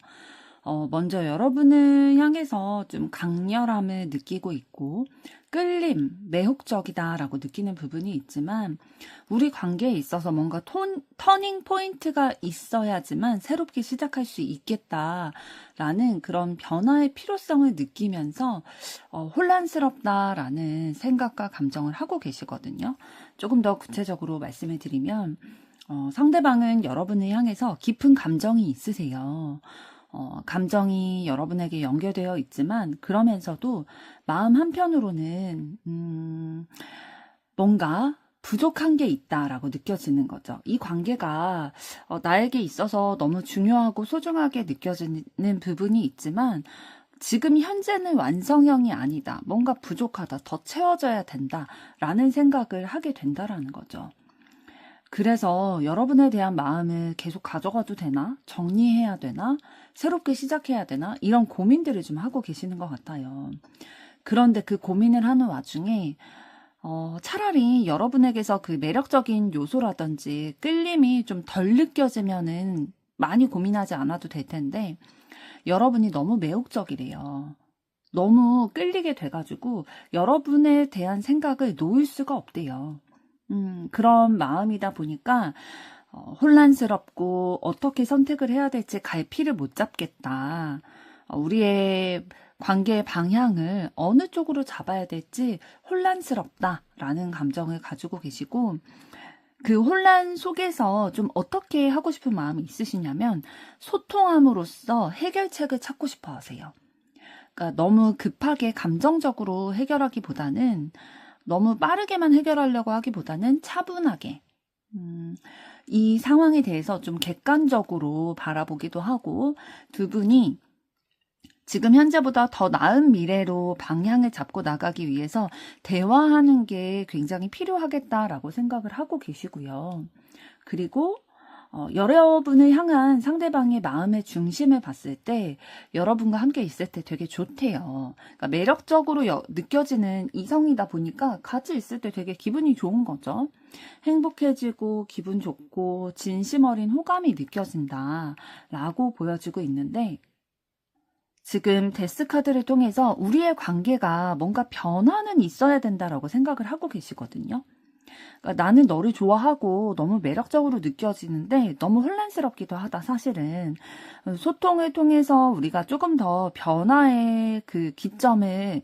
먼저 여러분을 향해서 좀 강렬함을 느끼고 있고 끌림, 매혹적이다라고 느끼는 부분이 있지만 우리 관계에 있어서 뭔가 터닝 포인트가 있어야지만 새롭게 시작할 수 있겠다라는 그런 변화의 필요성을 느끼면서 혼란스럽다라는 생각과 감정을 하고 계시거든요. 조금 더 구체적으로 말씀을 드리면 상대방은 여러분을 향해서 깊은 감정이 있으세요. 감정이 여러분에게 연결되어 있지만 그러면서도 마음 한편으로는 뭔가 부족한 게 있다라고 느껴지는 거죠. 이 관계가 나에게 있어서 너무 중요하고 소중하게 느껴지는 부분이 있지만 지금 현재는 완성형이 아니다. 뭔가 부족하다. 더 채워져야 된다라는 생각을 하게 된다라는 거죠. 그래서 여러분에 대한 마음을 계속 가져가도 되나? 정리해야 되나? 새롭게 시작해야 되나? 이런 고민들을 좀 하고 계시는 것 같아요. 그런데 그 고민을 하는 와중에 차라리 여러분에게서 그 매력적인 요소라든지 끌림이 좀 덜 느껴지면은 많이 고민하지 않아도 될 텐데 여러분이 너무 매혹적이래요. 너무 끌리게 돼가지고 여러분에 대한 생각을 놓을 수가 없대요. 그런 마음이다 보니까 혼란스럽고 어떻게 선택을 해야 될지 갈피를 못 잡겠다. 우리의 관계의 방향을 어느 쪽으로 잡아야 될지 혼란스럽다라는 감정을 가지고 계시고 그 혼란 속에서 좀 어떻게 하고 싶은 마음이 있으시냐면 소통함으로써 해결책을 찾고 싶어 하세요. 그러니까 너무 급하게 감정적으로 해결하기보다는 너무 빠르게만 해결하려고 하기보다는 차분하게 이 상황에 대해서 좀 객관적으로 바라보기도 하고 두 분이 지금 현재보다 더 나은 미래로 방향을 잡고 나가기 위해서 대화하는 게 굉장히 필요하겠다라고 생각을 하고 계시고요. 그리고 여러분을 향한 상대방의 마음의 중심을 봤을 때 여러분과 함께 있을 때 되게 좋대요. 그러니까 매력적으로 느껴지는 이성이다 보니까 같이 있을 때 되게 기분이 좋은 거죠. 행복해지고 기분 좋고 진심 어린 호감이 느껴진다 라고 보여지고 있는데, 지금 데스카드를 통해서 우리의 관계가 뭔가 변화는 있어야 된다라고 생각을 하고 계시거든요. 그러니까 나는 너를 좋아하고 너무 매력적으로 느껴지는데 너무 혼란스럽기도 하다, 사실은. 소통을 통해서 우리가 조금 더 변화의 그 기점을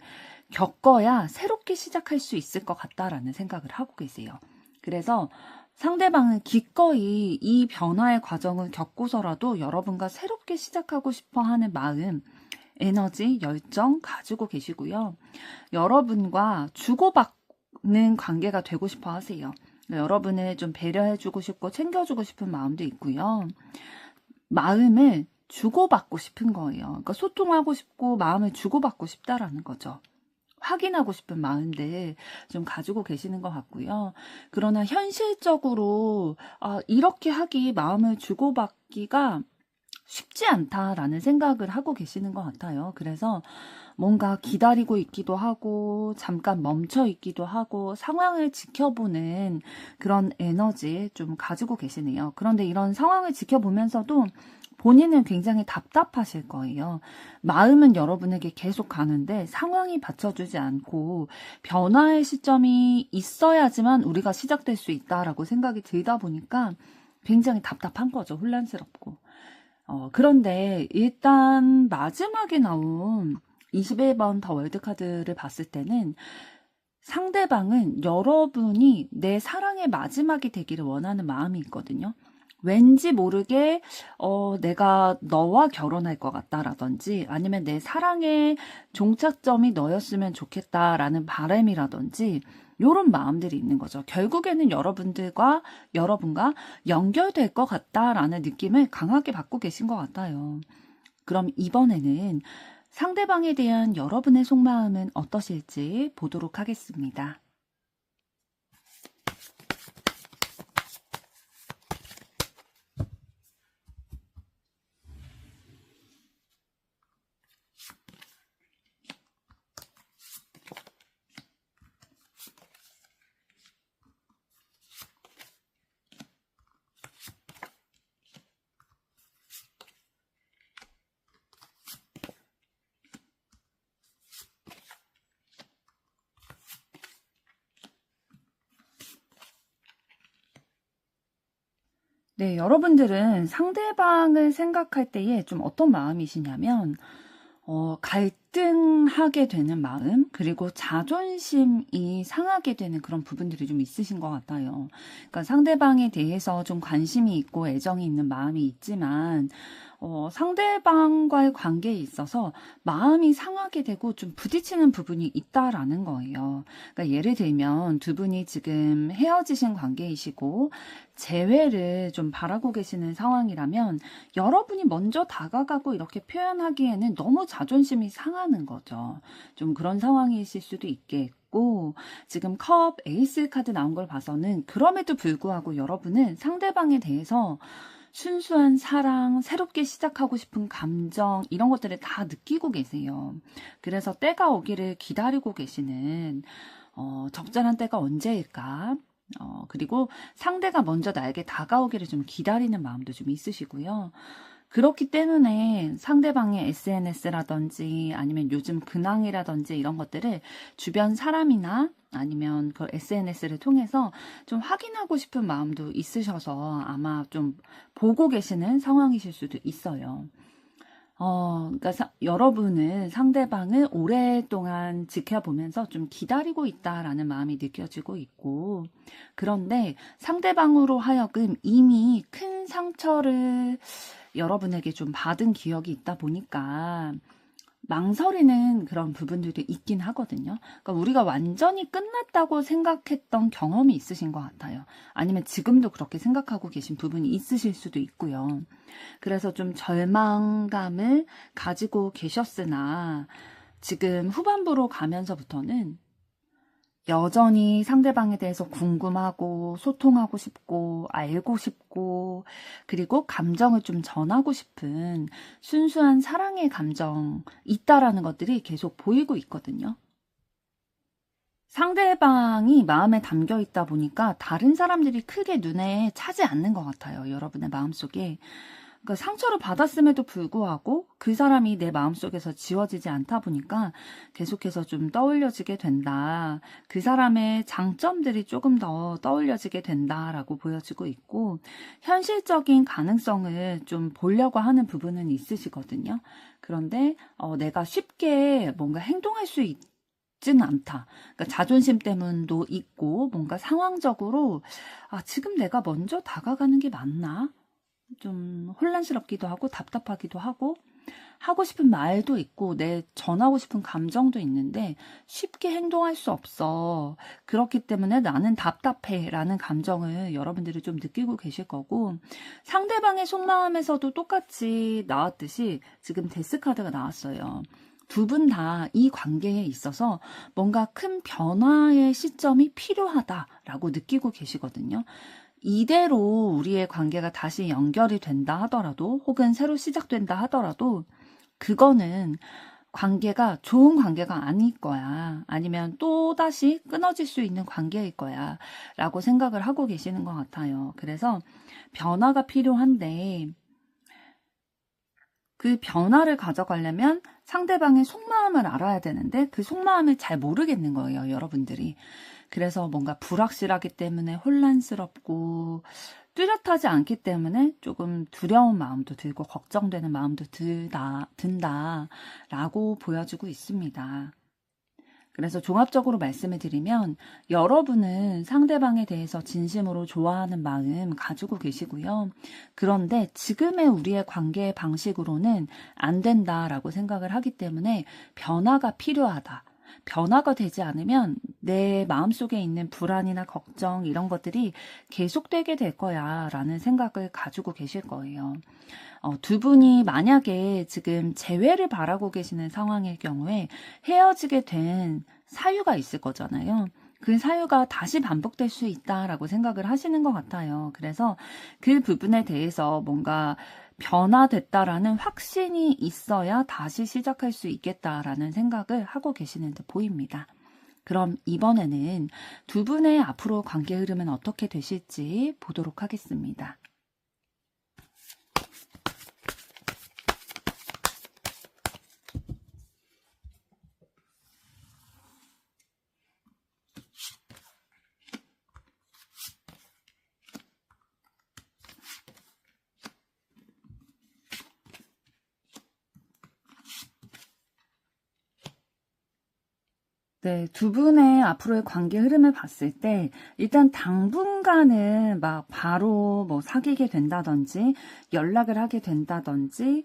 겪어야 새롭게 시작할 수 있을 것 같다라는 생각을 하고 계세요. 그래서 상대방은 기꺼이 이 변화의 과정을 겪고서라도 여러분과 새롭게 시작하고 싶어 하는 마음, 에너지, 열정 가지고 계시고요. 여러분과 주고받는 관계가 되고 싶어 하세요. 여러분을 좀 배려해주고 싶고 챙겨주고 싶은 마음도 있고요. 마음을 주고받고 싶은 거예요. 그러니까 소통하고 싶고 마음을 주고받고 싶다라는 거죠. 확인하고 싶은 마음들 좀 가지고 계시는 것 같고요. 그러나 현실적으로 이렇게 하기, 마음을 주고받기가 쉽지 않다라는 생각을 하고 계시는 것 같아요. 그래서 뭔가 기다리고 있기도 하고 잠깐 멈춰 있기도 하고 상황을 지켜보는 그런 에너지 좀 가지고 계시네요. 그런데 이런 상황을 지켜보면서도 본인은 굉장히 답답하실 거예요. 마음은 여러분에게 계속 가는데 상황이 받쳐주지 않고 변화의 시점이 있어야지만 우리가 시작될 수 있다라고 생각이 들다 보니까 굉장히 답답한 거죠. 혼란스럽고. 그런데 일단 마지막에 나온 21번 더 월드카드를 봤을 때는 상대방은 여러분이 내 사랑의 마지막이 되기를 원하는 마음이 있거든요. 왠지 모르게 내가 너와 결혼할 것 같다라든지, 아니면 내 사랑의 종착점이 너였으면 좋겠다라는 바람이라든지, 요런 마음들이 있는 거죠. 결국에는 여러분과 연결될 것 같다라는 느낌을 강하게 받고 계신 것 같아요. 그럼 이번에는 상대방에 대한 여러분의 속마음은 어떠실지 보도록 하겠습니다. 네, 여러분들은 상대방을 생각할 때에 좀 어떤 마음이시냐면, 갈등하게 되는 마음, 그리고 자존심이 상하게 되는 그런 부분들이 좀 있으신 것 같아요. 그러니까 상대방에 대해서 좀 관심이 있고 애정이 있는 마음이 있지만, 상대방과의 관계에 있어서 마음이 상하게 되고 좀 부딪히는 부분이 있다라는 거예요. 그러니까 예를 들면 두 분이 지금 헤어지신 관계이시고 재회를 좀 바라고 계시는 상황이라면 여러분이 먼저 다가가고 이렇게 표현하기에는 너무 자존심이 상하는 거죠. 좀 그런 상황이실 수도 있겠고, 지금 컵 에이스 카드 나온 걸 봐서는 그럼에도 불구하고 여러분은 상대방에 대해서 순수한 사랑, 새롭게 시작하고 싶은 감정, 이런 것들을 다 느끼고 계세요. 그래서 때가 오기를 기다리고 계시는, 적절한 때가 언제일까? 그리고 상대가 먼저 나에게 다가오기를 좀 기다리는 마음도 좀 있으시고요. 그렇기 때문에 상대방의 SNS라든지 아니면 요즘 근황이라든지 이런 것들을 주변 사람이나 아니면 그 SNS를 통해서 좀 확인하고 싶은 마음도 있으셔서 아마 좀 보고 계시는 상황이실 수도 있어요. 그러니까 여러분은 상대방을 오랫동안 지켜보면서 좀 기다리고 있다라는 마음이 느껴지고 있고, 그런데 상대방으로 하여금 이미 큰 상처를 여러분에게 좀 받은 기억이 있다 보니까 망설이는 그런 부분들도 있긴 하거든요. 그러니까 우리가 완전히 끝났다고 생각했던 경험이 있으신 것 같아요. 아니면 지금도 그렇게 생각하고 계신 부분이 있으실 수도 있고요. 그래서 좀 절망감을 가지고 계셨으나 지금 후반부로 가면서부터는 여전히 상대방에 대해서 궁금하고 소통하고 싶고 알고 싶고 그리고 감정을 좀 전하고 싶은 순수한 사랑의 감정 있다라는 것들이 계속 보이고 있거든요. 상대방이 마음에 담겨 있다 보니까 다른 사람들이 크게 눈에 차지 않는 것 같아요. 여러분의 마음속에. 그러니까 상처를 받았음에도 불구하고 그 사람이 내 마음속에서 지워지지 않다 보니까 계속해서 좀 떠올려지게 된다. 그 사람의 장점들이 조금 더 떠올려지게 된다라고 보여지고 있고 현실적인 가능성을 좀 보려고 하는 부분은 있으시거든요. 그런데 내가 쉽게 뭔가 행동할 수 있지는 않다. 그러니까 자존심 때문도 있고 뭔가 상황적으로 지금 내가 먼저 다가가는 게 맞나? 좀 혼란스럽기도 하고 답답하기도 하고 하고 싶은 말도 있고 내 전하고 싶은 감정도 있는데 쉽게 행동할 수 없어. 그렇기 때문에 나는 답답해 라는 감정을 여러분들이 좀 느끼고 계실 거고 상대방의 속마음에서도 똑같이 나왔듯이 지금 데스카드가 나왔어요. 두 분 다 이 관계에 있어서 뭔가 큰 변화의 시점이 필요하다라고 느끼고 계시거든요. 이대로 우리의 관계가 다시 연결이 된다 하더라도 혹은 새로 시작된다 하더라도 그거는 관계가 좋은 관계가 아닐 거야. 아니면 또다시 끊어질 수 있는 관계일 거야. 라고 생각을 하고 계시는 것 같아요. 그래서 변화가 필요한데 그 변화를 가져가려면 상대방의 속마음을 알아야 되는데 그 속마음을 잘 모르겠는 거예요, 여러분들이. 그래서 뭔가 불확실하기 때문에 혼란스럽고 뚜렷하지 않기 때문에 조금 두려운 마음도 들고 걱정되는 마음도 든다라고 보여지고 있습니다. 그래서 종합적으로 말씀을 드리면 여러분은 상대방에 대해서 진심으로 좋아하는 마음 가지고 계시고요. 그런데 지금의 우리의 관계 방식으로는 안 된다라고 생각을 하기 때문에 변화가 필요하다. 변화가 되지 않으면 내 마음속에 있는 불안이나 걱정 이런 것들이 계속되게 될 거야 라는 생각을 가지고 계실 거예요. 두 분이 만약에 지금 재회를 바라고 계시는 상황일 경우에 헤어지게 된 사유가 있을 거잖아요. 그 사유가 다시 반복될 수 있다라고 생각을 하시는 것 같아요. 그래서 그 부분에 대해서 뭔가 변화됐다라는 확신이 있어야 다시 시작할 수 있겠다라는 생각을 하고 계시는 듯 보입니다. 그럼 이번에는 두 분의 앞으로 관계 흐름은 어떻게 되실지 보도록 하겠습니다. 네, 두 분의 앞으로의 관계 흐름을 봤을 때 일단 당분간은 막 바로 뭐 사귀게 된다든지 연락을 하게 된다든지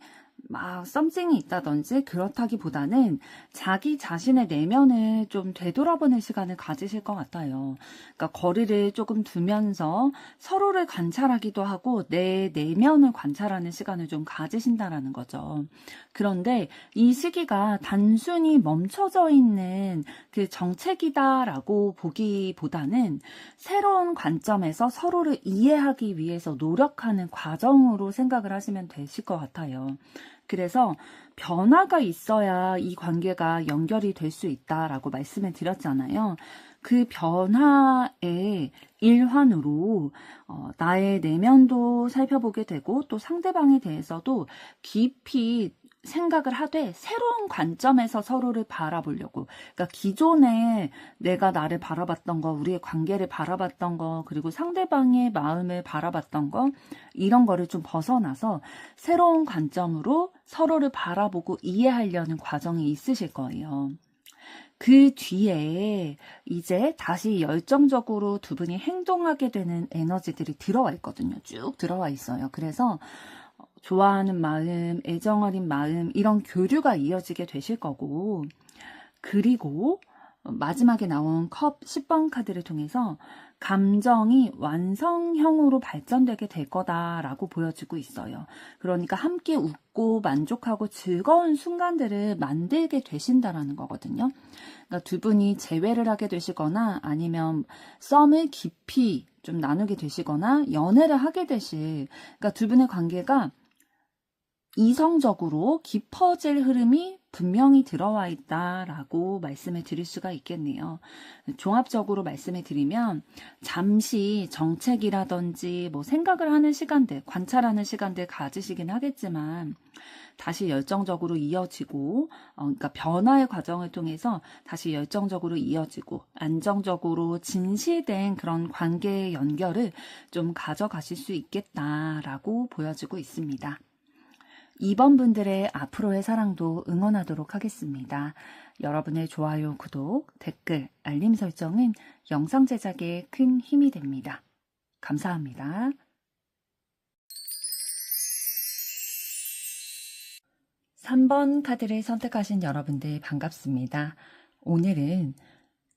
막 썸씽이 있다든지 그렇다기보다는 자기 자신의 내면을 좀 되돌아보는 시간을 가지실 것 같아요. 그러니까 거리를 조금 두면서 서로를 관찰하기도 하고 내 내면을 관찰하는 시간을 좀 가지신다라는 거죠. 그런데 이 시기가 단순히 멈춰져 있는 그 정책이다라고 보기보다는 새로운 관점에서 서로를 이해하기 위해서 노력하는 과정으로 생각을 하시면 되실 것 같아요. 그래서 변화가 있어야 이 관계가 연결이 될 수 있다라고 말씀을 드렸잖아요. 그 변화의 일환으로 나의 내면도 살펴보게 되고 또 상대방에 대해서도 깊이 생각을 하되 새로운 관점에서 서로를 바라보려고. 그러니까 기존에 내가 나를 바라봤던 거, 우리의 관계를 바라봤던 거, 그리고 상대방의 마음을 바라봤던 거, 이런 거를 좀 벗어나서 새로운 관점으로 서로를 바라보고 이해하려는 과정이 있으실 거예요. 그 뒤에 이제 다시 열정적으로 두 분이 행동하게 되는 에너지들이 들어와 있거든요. 쭉 들어와 있어요. 그래서 좋아하는 마음, 애정어린 마음 이런 교류가 이어지게 되실 거고 그리고 마지막에 나온 컵 10번 카드를 통해서 감정이 완성형으로 발전되게 될 거다라고 보여지고 있어요. 그러니까 함께 웃고 만족하고 즐거운 순간들을 만들게 되신다라는 거거든요. 그러니까 두 분이 재회를 하게 되시거나 아니면 썸을 깊이 좀 나누게 되시거나 연애를 하게 되실, 그러니까 두 분의 관계가 이성적으로 깊어질 흐름이 분명히 들어와 있다라고 말씀을 드릴 수가 있겠네요. 종합적으로 말씀을 드리면 잠시 정책이라든지 뭐 생각을 하는 시간들, 관찰하는 시간들 가지시긴 하겠지만 다시 열정적으로 이어지고 그러니까 변화의 과정을 통해서 다시 열정적으로 이어지고 안정적으로 진실된 그런 관계의 연결을 좀 가져가실 수 있겠다라고 보여지고 있습니다. 2번 분들의 앞으로의 사랑도 응원하도록 하겠습니다. 여러분의 좋아요, 구독, 댓글, 알림 설정은 영상 제작에 큰 힘이 됩니다. 감사합니다. 3번 카드를 선택하신 여러분들 반갑습니다. 오늘은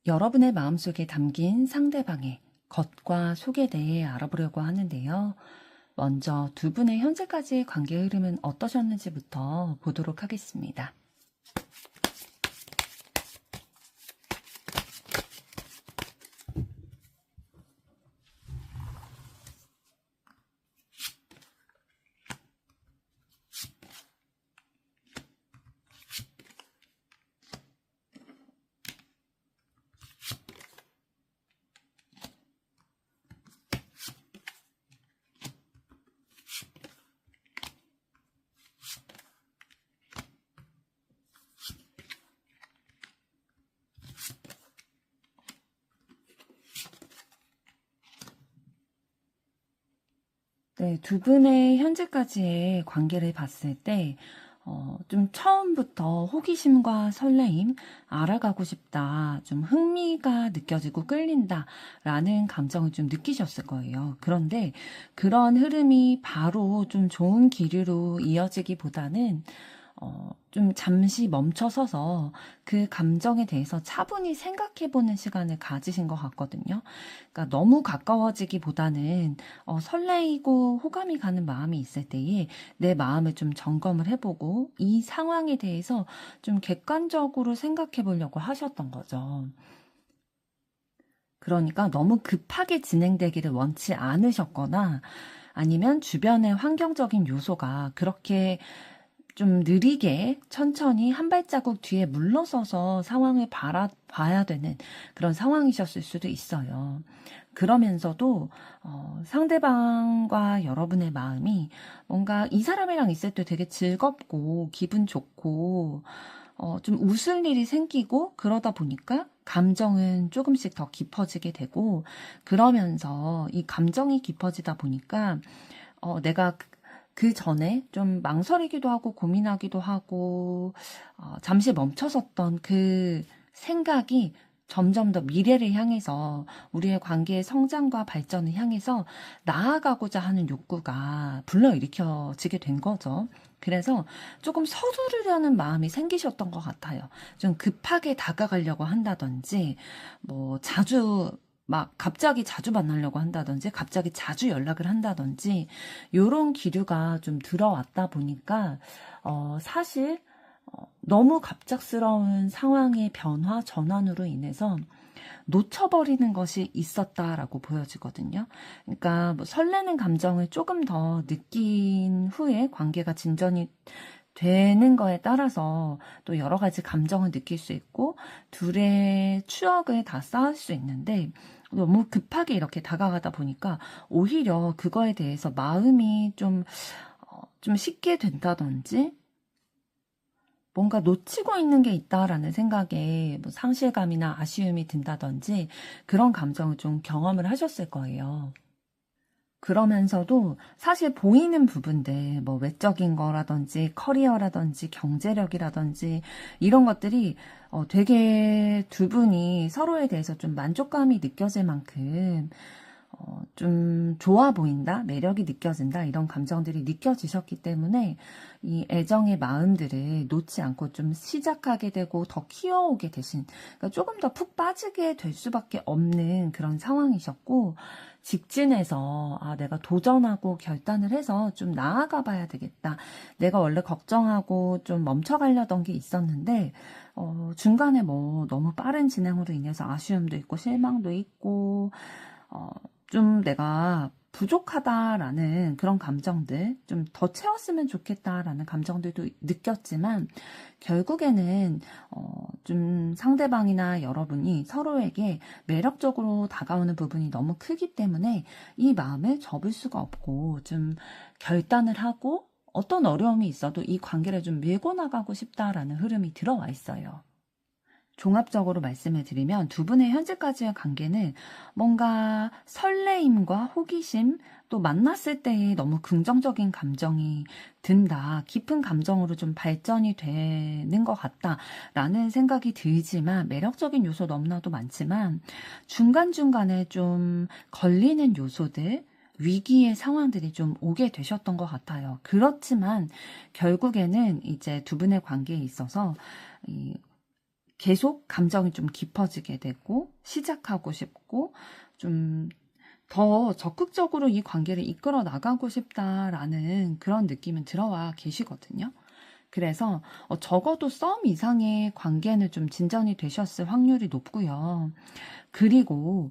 여러분의 마음속에 담긴 상대방의 겉과 속에 대해 알아보려고 하는데요. 먼저 두 분의 현재까지의 관계 흐름은 어떠셨는지부터 보도록 하겠습니다. 네, 두 분의 현재까지의 관계를 봤을 때, 좀 처음부터 호기심과 설레임, 알아가고 싶다, 좀 흥미가 느껴지고 끌린다, 라는 감정을 좀 느끼셨을 거예요. 그런데 그런 흐름이 바로 좀 좋은 기류로 이어지기보다는, 좀 잠시 멈춰서서 그 감정에 대해서 차분히 생각해보는 시간을 가지신 것 같거든요. 그러니까 너무 가까워지기보다는 설레이고 호감이 가는 마음이 있을 때에 내 마음을 좀 점검을 해보고 이 상황에 대해서 좀 객관적으로 생각해보려고 하셨던 거죠. 그러니까 너무 급하게 진행되기를 원치 않으셨거나 아니면 주변의 환경적인 요소가 그렇게 좀 느리게 천천히 한 발자국 뒤에 물러서서 상황을 봐야 되는 그런 상황이셨을 수도 있어요. 그러면서도 상대방과 여러분의 마음이 뭔가 이 사람이랑 있을 때 되게 즐겁고 기분 좋고 좀 웃을 일이 생기고 그러다 보니까 감정은 조금씩 더 깊어지게 되고 그러면서 이 감정이 깊어지다 보니까 내가 그 전에 좀 망설이기도 하고 고민하기도 하고 잠시 멈춰섰던 그 생각이 점점 더 미래를 향해서 우리의 관계의 성장과 발전을 향해서 나아가고자 하는 욕구가 불러일으켜지게 된 거죠. 그래서 조금 서두르려는 마음이 생기셨던 것 같아요. 좀 급하게 다가가려고 한다든지, 뭐 자주 막 갑자기 자주 만나려고 한다든지 갑자기 자주 연락을 한다든지 요런 기류가 좀 들어왔다 보니까 사실 너무 갑작스러운 상황의 변화 전환으로 인해서 놓쳐버리는 것이 있었다라고 보여지거든요. 그러니까 뭐 설레는 감정을 조금 더 느낀 후에 관계가 진전이 되는 거에 따라서 또 여러 가지 감정을 느낄 수 있고 둘의 추억을 다 쌓을 수 있는데 너무 급하게 이렇게 다가가다 보니까 오히려 그거에 대해서 마음이 좀 식게 된다든지 뭔가 놓치고 있는 게 있다라는 생각에 뭐 상실감이나 아쉬움이 든다든지 그런 감정을 좀 경험을 하셨을 거예요. 그러면서도 사실 보이는 부분들, 뭐 외적인 거라든지 커리어라든지 경제력이라든지 이런 것들이 되게 두 분이 서로에 대해서 좀 만족감이 느껴질 만큼 좀 좋아 보인다, 매력이 느껴진다, 이런 감정들이 느껴지셨기 때문에 이 애정의 마음들을 놓지 않고 좀 시작하게 되고 더 키워오게 되신, 그러니까 조금 더 푹 빠지게 될 수밖에 없는 그런 상황이셨고, 직진해서 내가 도전하고 결단을 해서 좀 나아가 봐야 되겠다. 내가 원래 걱정하고 좀 멈춰가려던 게 있었는데 중간에 뭐 너무 빠른 진행으로 인해서 아쉬움도 있고 실망도 있고 좀 내가 부족하다라는 그런 감정들, 좀 더 채웠으면 좋겠다라는 감정들도 느꼈지만, 결국에는 좀 상대방이나 여러분이 서로에게 매력적으로 다가오는 부분이 너무 크기 때문에 이 마음을 접을 수가 없고, 좀 결단을 하고 어떤 어려움이 있어도 이 관계를 좀 밀고 나가고 싶다라는 흐름이 들어와 있어요. 종합적으로 말씀을 드리면 두 분의 현재까지의 관계는 뭔가 설레임과 호기심, 또 만났을 때의 너무 긍정적인 감정이 든다, 깊은 감정으로 좀 발전이 되는 것 같다라는 생각이 들지만, 매력적인 요소 너무나도 많지만 중간중간에 좀 걸리는 요소들, 위기의 상황들이 좀 오게 되셨던 것 같아요. 그렇지만 결국에는 이제 두 분의 관계에 있어서 계속 감정이 좀 깊어지게 되고 시작하고 싶고 좀 더 적극적으로 이 관계를 이끌어 나가고 싶다라는 그런 느낌은 들어와 계시거든요. 그래서 적어도 썸 이상의 관계는 좀 진전이 되셨을 확률이 높고요. 그리고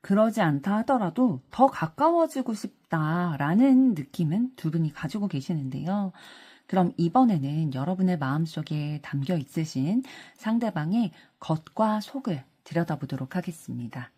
그러지 않다 하더라도 더 가까워지고 싶다라는 느낌은 두 분이 가지고 계시는데요. 그럼 이번에는 여러분의 마음속에 담겨 있으신 상대방의 겉과 속을 들여다보도록 하겠습니다.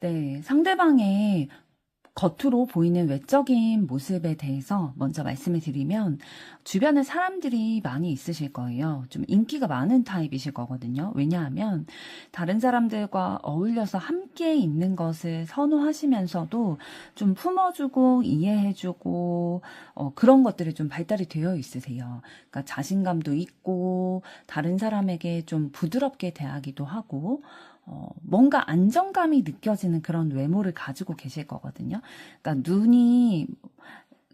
네, 상대방의 겉으로 보이는 외적인 모습에 대해서 먼저 말씀을 드리면, 주변에 사람들이 많이 있으실 거예요. 좀 인기가 많은 타입이실 거거든요. 왜냐하면 다른 사람들과 어울려서 함께 있는 것을 선호하시면서도 좀 품어주고 이해해주고 그런 것들이 좀 발달이 되어 있으세요. 그러니까 자신감도 있고 다른 사람에게 좀 부드럽게 대하기도 하고 뭔가 안정감이 느껴지는 그런 외모를 가지고 계실 거거든요. 그러니까 눈이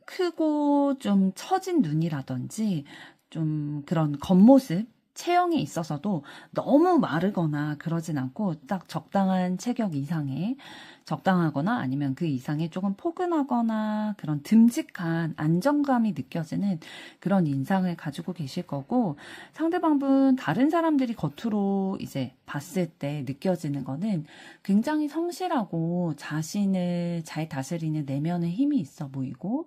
크고 좀 처진 눈이라든지 좀 그런 겉모습, 체형에 있어서도 너무 마르거나 그러진 않고 딱 적당한 체격 이상의, 적당하거나 아니면 그 이상의 조금 포근하거나 그런 듬직한 안정감이 느껴지는 그런 인상을 가지고 계실 거고, 상대방분 다른 사람들이 겉으로 이제 봤을 때 느껴지는 거는 굉장히 성실하고 자신을 잘 다스리는 내면의 힘이 있어 보이고,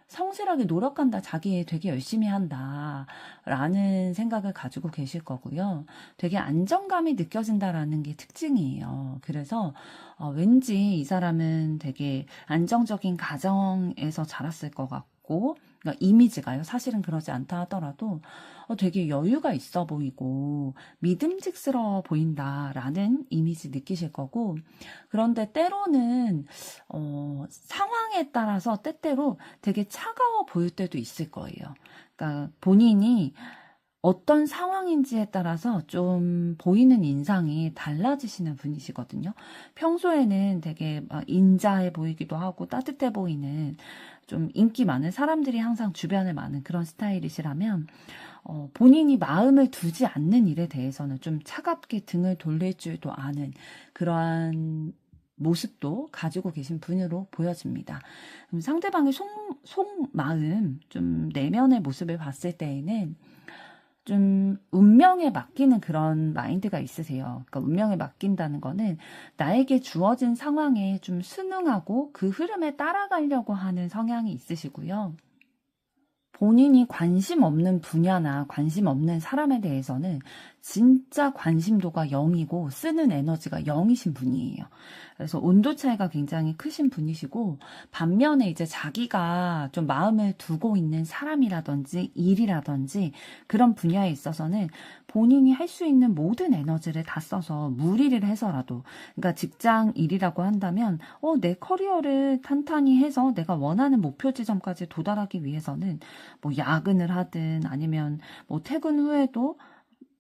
성실하게 노력한다, 자기 되게 열심히 한다 라는 생각을 가지고 계실 거고요. 되게 안정감이 느껴진다라는 게 특징이에요. 그래서 왠지 이 사람은 되게 안정적인 가정에서 자랐을 것 같고, 그러니까 이미지가요, 사실은 그러지 않다 하더라도 되게 여유가 있어 보이고 믿음직스러워 보인다라는 이미지 느끼실 거고, 그런데 때로는 상황에 따라서 때때로 되게 차가워 보일 때도 있을 거예요. 그러니까 본인이 어떤 상황인지에 따라서 좀 보이는 인상이 달라지시는 분이시거든요. 평소에는 되게 막 인자해 보이기도 하고 따뜻해 보이는, 좀 인기 많은 사람들이 항상 주변에 많은 그런 스타일이시라면 본인이 마음을 두지 않는 일에 대해서는 좀 차갑게 등을 돌릴 줄도 아는 그러한 모습도 가지고 계신 분으로 보여집니다. 그럼 상대방의 속마음, 좀 내면의 모습을 봤을 때에는 좀 운명에 맡기는 그런 마인드가 있으세요. 그러니까 운명에 맡긴다는 거는 나에게 주어진 상황에 좀 순응하고 그 흐름에 따라가려고 하는 성향이 있으시고요. 본인이 관심 없는 분야나 관심 없는 사람에 대해서는 진짜 관심도가 0이고 쓰는 에너지가 0이신 분이에요. 그래서 온도 차이가 굉장히 크신 분이시고, 반면에 이제 자기가 좀 마음을 두고 있는 사람이라든지 일이라든지 그런 분야에 있어서는 본인이 할 수 있는 모든 에너지를 다 써서 무리를 해서라도, 그러니까 직장 일이라고 한다면 내 커리어를 탄탄히 해서 내가 원하는 목표 지점까지 도달하기 위해서는 뭐 야근을 하든 아니면 뭐 퇴근 후에도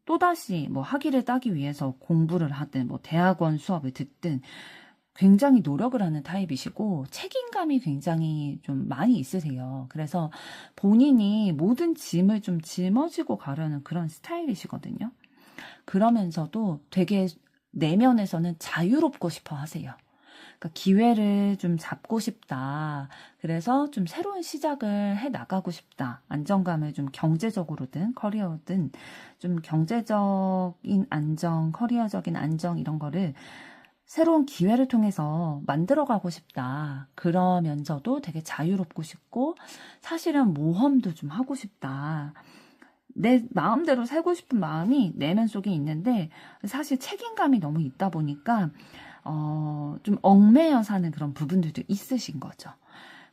또다시 뭐 학위를 따기 위해서 공부를 하든 뭐 대학원 수업을 듣든 굉장히 노력을 하는 타입이시고 책임감이 굉장히 좀 많이 있으세요. 그래서 본인이 모든 짐을 좀 짊어지고 가려는 그런 스타일이시거든요. 그러면서도 되게 내면에서는 자유롭고 싶어 하세요. 그러니까 기회를 좀 잡고 싶다. 그래서 좀 새로운 시작을 해 나가고 싶다. 안정감을 좀 경제적으로든 커리어든 좀 경제적인 안정, 커리어적인 안정 이런 거를 새로운 기회를 통해서 만들어가고 싶다. 그러면서도 되게 자유롭고 싶고 사실은 모험도 좀 하고 싶다. 내 마음대로 살고 싶은 마음이 내면 속에 있는데 사실 책임감이 너무 있다 보니까 좀 얽매여 사는 그런 부분들도 있으신 거죠.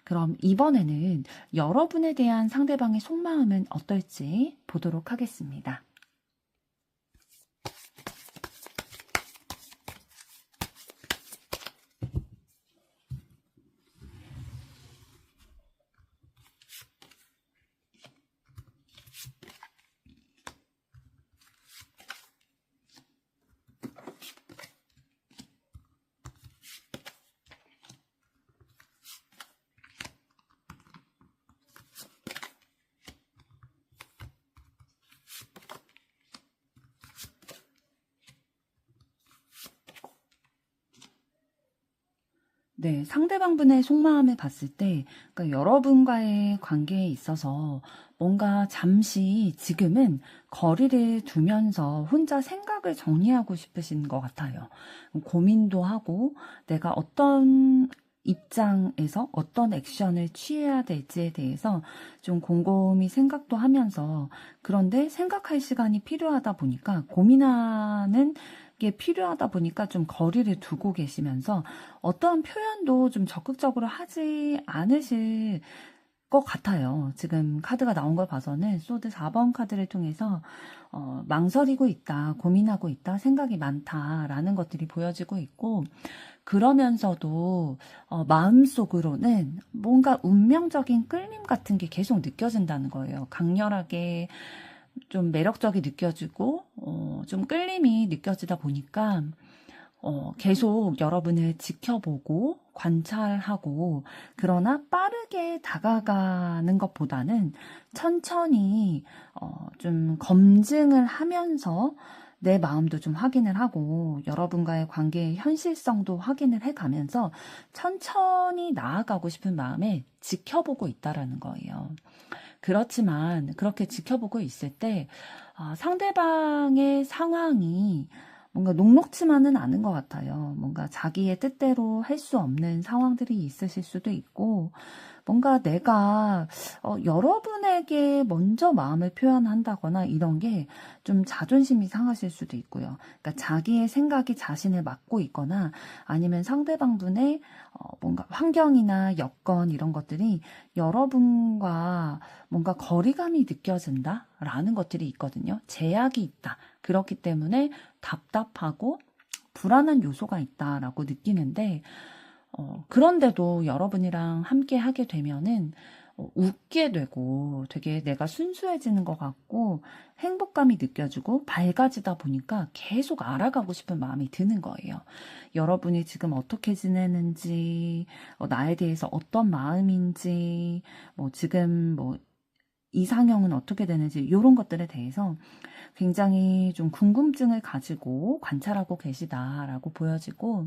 그럼 이번에는 여러분에 대한 상대방의 속마음은 어떨지 보도록 하겠습니다. 네, 상대방분의 속마음을 봤을 때, 그러니까 여러분과의 관계에 있어서 뭔가 잠시 지금은 거리를 두면서 혼자 생각을 정리하고 싶으신 것 같아요. 고민도 하고 내가 어떤 입장에서 어떤 액션을 취해야 될지에 대해서 좀 곰곰이 생각도 하면서 그런데 생각할 시간이 필요하다 보니까 고민하는 게 필요하다 보니까 좀 거리를 두고 계시면서 어떠한 표현도 좀 적극적으로 하지 않으실 것 같아요. 지금 카드가 나온 걸 봐서는 소드 4번 카드를 통해서 망설이고 있다, 고민하고 있다, 생각이 많다라는 것들이 보여지고 있고 그러면서도 마음속으로는 뭔가 운명적인 끌림 같은 게 계속 느껴진다는 거예요. 강렬하게 좀 매력적이 느껴지고 좀 끌림이 느껴지다 보니까 계속 여러분을 지켜보고 관찰하고 그러나 빠르게 다가가는 것보다는 천천히 좀 검증을 하면서 내 마음도 좀 확인을 하고 여러분과의 관계의 현실성도 확인을 해가면서 천천히 나아가고 싶은 마음에 지켜보고 있다라는 거예요. 그렇지만 그렇게 지켜보고 있을 때 상대방의 상황이 뭔가 녹록지만은 않은 것 같아요. 뭔가 자기의 뜻대로 할 수 없는 상황들이 있으실 수도 있고 뭔가 내가 여러분에게 먼저 마음을 표현한다거나 이런 게 좀 자존심이 상하실 수도 있고요. 그러니까 자기의 생각이 자신을 막고 있거나 아니면 상대방분의 뭔가 환경이나 여건 이런 것들이 여러분과 뭔가 거리감이 느껴진다라는 것들이 있거든요. 제약이 있다. 그렇기 때문에 답답하고 불안한 요소가 있다라고 느끼는데 그런데도 여러분이랑 함께 하게 되면은 웃게 되고 되게 내가 순수해지는 것 같고 행복감이 느껴지고 밝아지다 보니까 계속 알아가고 싶은 마음이 드는 거예요. 여러분이 지금 어떻게 지내는지, 나에 대해서 어떤 마음인지, 뭐 지금 뭐 이상형은 어떻게 되는지 이런 것들에 대해서 굉장히 좀 궁금증을 가지고 관찰하고 계시다라고 보여지고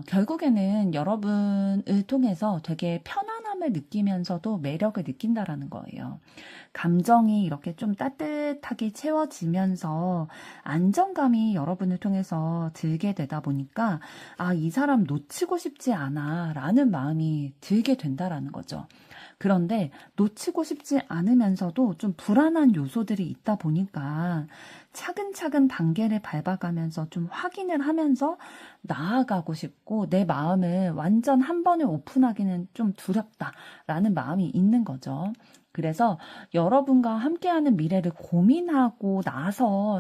결국에는 여러분을 통해서 되게 편안함을 느끼면서도 매력을 느낀다라는 거예요. 감정이 이렇게 좀 따뜻하게 채워지면서 안정감이 여러분을 통해서 들게 되다 보니까 이 사람 놓치고 싶지 않아 라는 마음이 들게 된다라는 거죠. 그런데 놓치고 싶지 않으면서도 좀 불안한 요소들이 있다 보니까 차근차근 단계를 밟아가면서 좀 확인을 하면서 나아가고 싶고 내 마음을 완전 한 번에 오픈하기는 좀 두렵다라는 마음이 있는 거죠. 그래서 여러분과 함께하는 미래를 고민하고 나서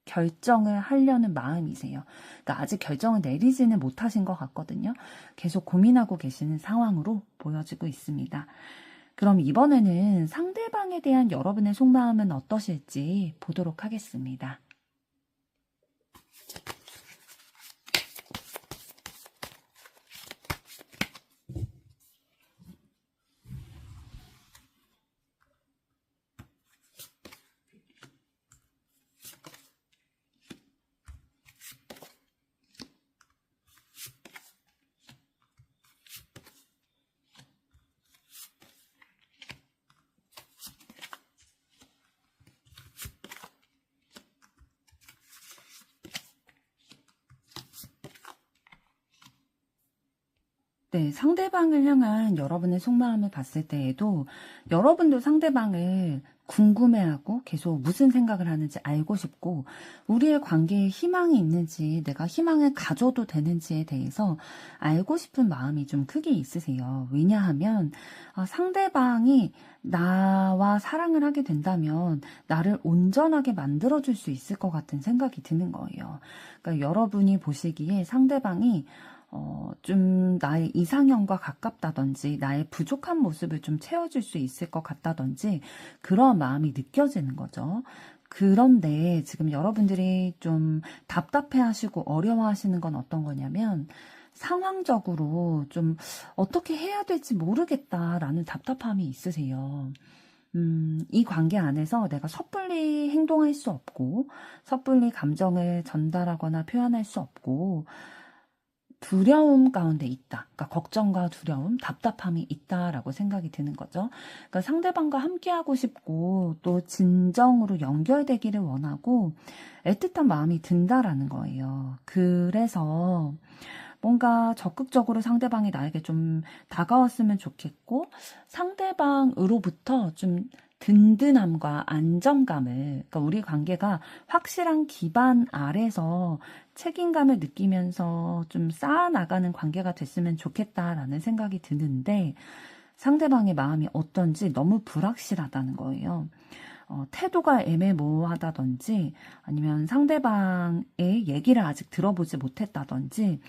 결정을 하려는 마음이세요. 그러니까 아직 결정을 내리지는 못하신 것 같거든요. 계속 고민하고 계시는 상황으로 보여지고 있습니다. 그럼 이번에는 상대방에 대한 여러분의 속마음은 어떠실지 보도록 하겠습니다. 네, 상대방을 향한 여러분의 속마음을 봤을 때에도 여러분도 상대방을 궁금해하고 계속 무슨 생각을 하는지 알고 싶고 우리의 관계에 희망이 있는지 내가 희망을 가져도 되는지에 대해서 알고 싶은 마음이 좀 크게 있으세요. 왜냐하면 상대방이 나와 사랑을 하게 된다면 나를 온전하게 만들어줄 수 있을 것 같은 생각이 드는 거예요. 그러니까 여러분이 보시기에 상대방이 좀 나의 이상형과 가깝다든지 나의 부족한 모습을 좀 채워줄 수 있을 것 같다든지 그런 마음이 느껴지는 거죠. 그런데 지금 여러분들이 좀 답답해하시고 어려워하시는 건 어떤 거냐면 상황적으로 좀 어떻게 해야 될지 모르겠다라는 답답함이 있으세요. 이 관계 안에서 내가 섣불리 행동할 수 없고 섣불리 감정을 전달하거나 표현할 수 없고 두려움 가운데 있다. 그러니까 걱정과 두려움, 답답함이 있다라고 생각이 드는 거죠. 그러니까 상대방과 함께하고 싶고 또 진정으로 연결되기를 원하고 애틋한 마음이 든다라는 거예요. 그래서 뭔가 적극적으로 상대방이 나에게 좀 다가왔으면 좋겠고 상대방으로부터 좀 든든함과 안정감을, 그러니까 우리 관계가 확실한 기반 아래서 책임감을 느끼면서 좀 쌓아나가는 관계가 됐으면 좋겠다라는 생각이 드는데 상대방의 마음이 어떤지 너무 불확실하다는 거예요. 태도가 애매모호하다든지 아니면 상대방의 얘기를 아직 들어보지 못했다든지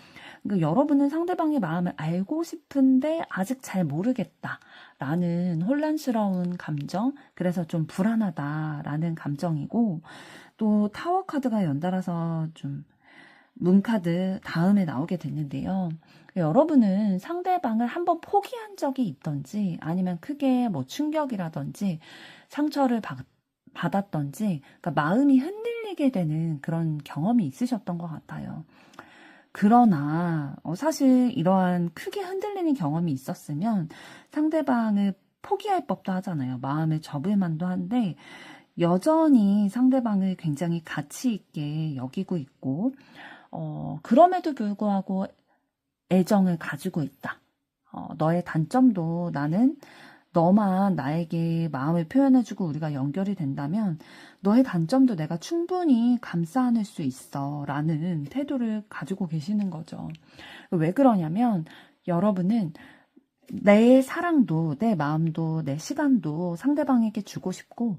그러니까 여러분은 상대방의 마음을 알고 싶은데 아직 잘 모르겠다라는 혼란스러운 감정, 그래서 좀 불안하다라는 감정이고 또 타워 카드가 연달아서 좀 문카드 다음에 나오게 됐는데요. 여러분은 상대방을 한번 포기한 적이 있던지 아니면 크게 뭐 충격이라든지 상처를 받았던지 그러니까 마음이 흔들리게 되는 그런 경험이 있으셨던 것 같아요. 그러나 사실 이러한 크게 흔들리는 경험이 있었으면 상대방을 포기할 법도 하잖아요. 마음을 접을 만도 한데 여전히 상대방을 굉장히 가치 있게 여기고 있고 그럼에도 불구하고 애정을 가지고 있다. 너의 단점도 나는 너만 나에게 마음을 표현해주고 우리가 연결이 된다면 너의 단점도 내가 충분히 감싸 안을 수 있어 라는 태도를 가지고 계시는 거죠. 왜 그러냐면 여러분은 내 사랑도 내 마음도 내 시간도 상대방에게 주고 싶고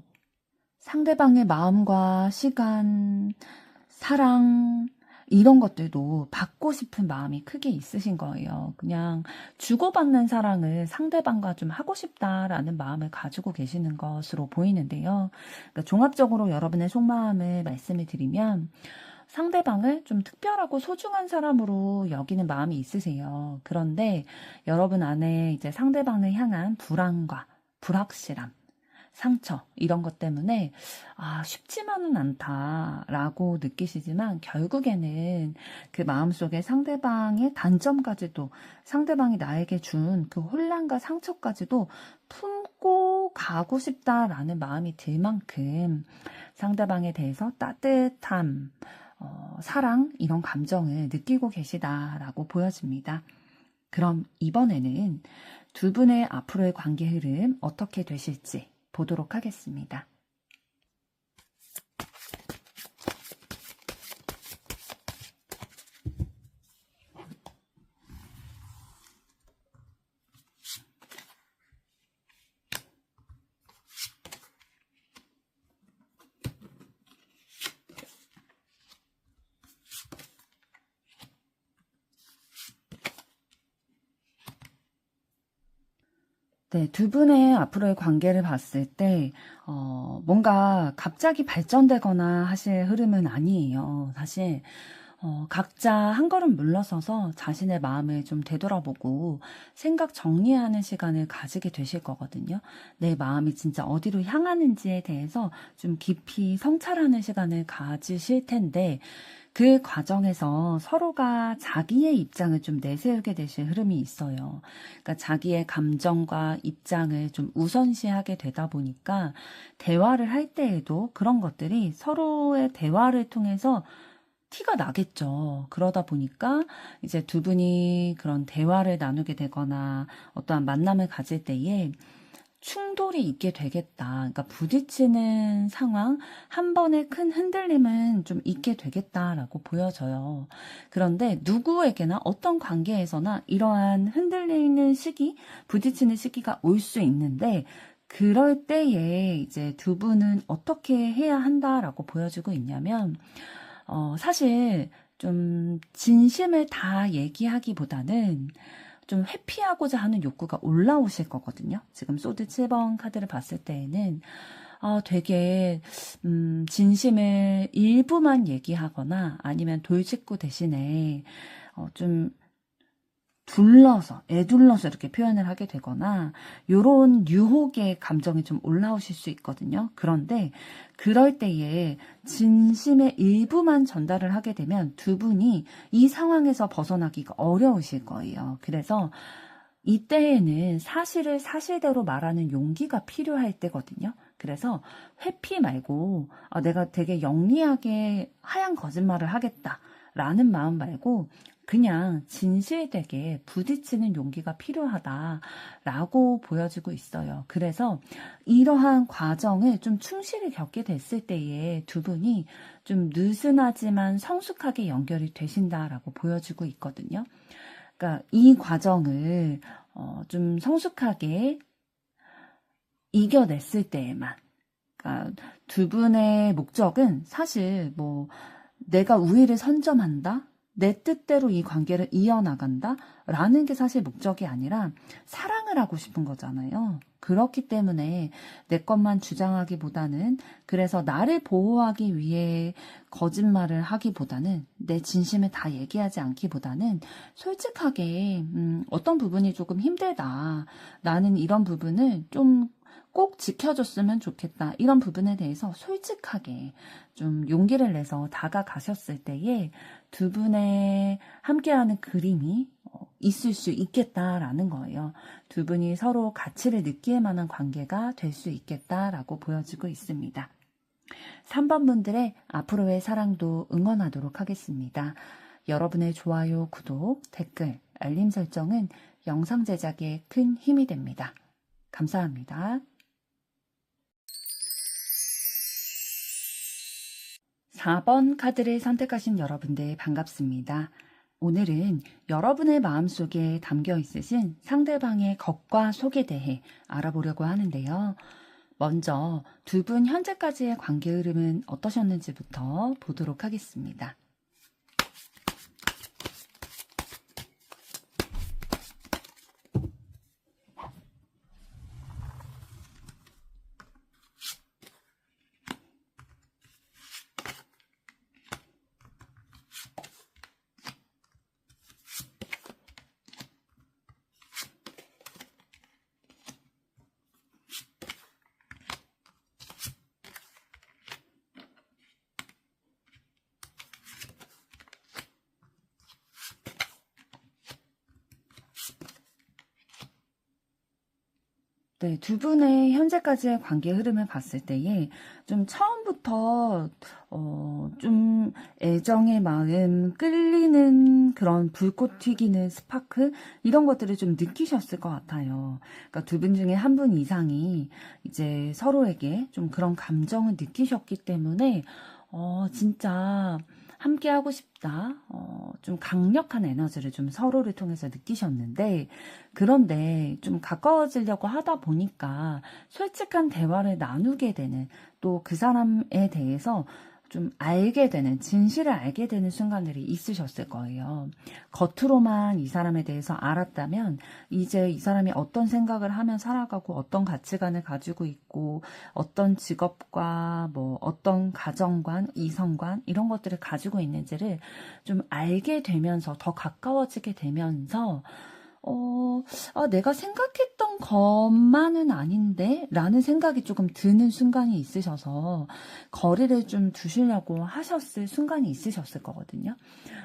상대방의 마음과 시간, 사랑 이런 것들도 받고 싶은 마음이 크게 있으신 거예요. 그냥 주고받는 사랑을 상대방과 좀 하고 싶다라는 마음을 가지고 계시는 것으로 보이는데요. 그러니까 종합적으로 여러분의 속마음을 말씀을 드리면 상대방을 좀 특별하고 소중한 사람으로 여기는 마음이 있으세요. 그런데 여러분 안에 이제 상대방을 향한 불안과 불확실함, 상처 이런 것 때문에 쉽지만은 않다라고 느끼시지만 결국에는 그 마음속에 상대방의 단점까지도 상대방이 나에게 준 그 혼란과 상처까지도 품고 가고 싶다라는 마음이 들 만큼 상대방에 대해서 따뜻함, 사랑 이런 감정을 느끼고 계시다라고 보여집니다. 그럼 이번에는 두 분의 앞으로의 관계 흐름 어떻게 되실지 보도록 하겠습니다. 네, 두 분의 앞으로의 관계를 봤을 때, 뭔가 갑자기 발전되거나 하실 흐름은 아니에요. 사실, 각자 한 걸음 물러서서 자신의 마음을 좀 되돌아보고 생각 정리하는 시간을 가지게 되실 거거든요. 내 마음이 진짜 어디로 향하는지에 대해서 좀 깊이 성찰하는 시간을 가지실 텐데, 그 과정에서 서로가 자기의 입장을 좀 내세우게 되실 흐름이 있어요. 그러니까 자기의 감정과 입장을 좀 우선시하게 되다 보니까 대화를 할 때에도 그런 것들이 서로의 대화를 통해서 티가 나겠죠. 그러다 보니까 이제 두 분이 그런 대화를 나누게 되거나 어떠한 만남을 가질 때에 충돌이 있게 되겠다. 그러니까 부딪히는 상황, 한 번의 큰 흔들림은 좀 있게 되겠다라고 보여져요. 그런데 누구에게나 어떤 관계에서나 이러한 흔들리는 시기, 부딪히는 시기가 올 수 있는데, 그럴 때에 이제 두 분은 어떻게 해야 한다라고 보여주고 있냐면, 사실 좀 진심을 다 얘기하기보다는 좀 회피하고자 하는 욕구가 올라오실 거거든요. 지금 소드 7번 카드를 봤을 때에는 되게 진심을 일부만 얘기하거나 아니면 돌직구 대신에 좀 애둘러서 이렇게 표현을 하게 되거나, 요런 유혹의 감정이 좀 올라오실 수 있거든요. 그런데, 그럴 때에 진심의 일부만 전달을 하게 되면 두 분이 이 상황에서 벗어나기가 어려우실 거예요. 그래서, 이때에는 사실을 사실대로 말하는 용기가 필요할 때거든요. 그래서 회피 말고 내가 되게 영리하게 하얀 거짓말을 하겠다라는 마음 말고 그냥 진실되게 부딪히는 용기가 필요하다라고 보여지고 있어요. 그래서 이러한 과정을 좀 충실히 겪게 됐을 때에 두 분이 좀 느슨하지만 성숙하게 연결이 되신다라고 보여지고 있거든요. 그러니까 이 과정을 좀 성숙하게 이겨냈을 때에만, 그러니까 두 분의 목적은 사실 뭐 내가 우위를 선점한다, 내 뜻대로 이 관계를 이어나간다 라는 게 사실 목적이 아니라 사랑을 하고 싶은 거잖아요. 그렇기 때문에 내 것만 주장하기보다는, 그래서 나를 보호하기 위해 거짓말을 하기보다는, 내 진심을 다 얘기하지 않기보다는 솔직하게 어떤 부분이 조금 힘들다, 나는 이런 부분을 좀 꼭 지켜줬으면 좋겠다, 이런 부분에 대해서 솔직하게 좀 용기를 내서 다가가셨을 때에 두 분의 함께하는 그림이 있을 수 있겠다라는 거예요. 두 분이 서로 가치를 느낄 만한 관계가 될 수 있겠다라고 보여지고 있습니다. 3번 분들의 앞으로의 사랑도 응원하도록 하겠습니다. 여러분의 좋아요, 구독, 댓글, 알림 설정은 영상 제작에 큰 힘이 됩니다. 감사합니다. 4번 카드를 선택하신 여러분들 반갑습니다. 오늘은 여러분의 마음속에 담겨 있으신 상대방의 겉과 속에 대해 알아보려고 하는데요. 먼저 두 분 현재까지의 관계 흐름은 어떠셨는지부터 보도록 하겠습니다. 네, 두 분의 현재까지의 관계 흐름을 봤을 때에 좀 처음부터 좀 애정의 마음, 끌리는 그런 불꽃 튀기는 스파크 이런 것들을 좀 느끼셨을 것 같아요. 그러니까 두 분 중에 한 분 이상이 이제 서로에게 좀 그런 감정을 느끼셨기 때문에 진짜 함께 하고 싶다. 좀 강력한 에너지를 좀 서로를 통해서 느끼셨는데, 그런데 좀 가까워지려고 하다 보니까 솔직한 대화를 나누게 되는, 또 그 사람에 대해서 좀 알게 되는, 진실을 알게 되는 순간들이 있으셨을 거예요. 겉으로만 이 사람에 대해서 알았다면, 이제 이 사람이 어떤 생각을 하며 살아가고, 어떤 가치관을 가지고 있고, 어떤 직업과 뭐 어떤 가정관, 이성관 이런 것들을 가지고 있는지를 좀 알게 되면서 더 가까워지게 되면서 내가 생각했던 것만은 아닌데 라는 생각이 조금 드는 순간이 있으셔서 거리를 좀 두시려고 하셨을 순간이 있으셨을 거거든요.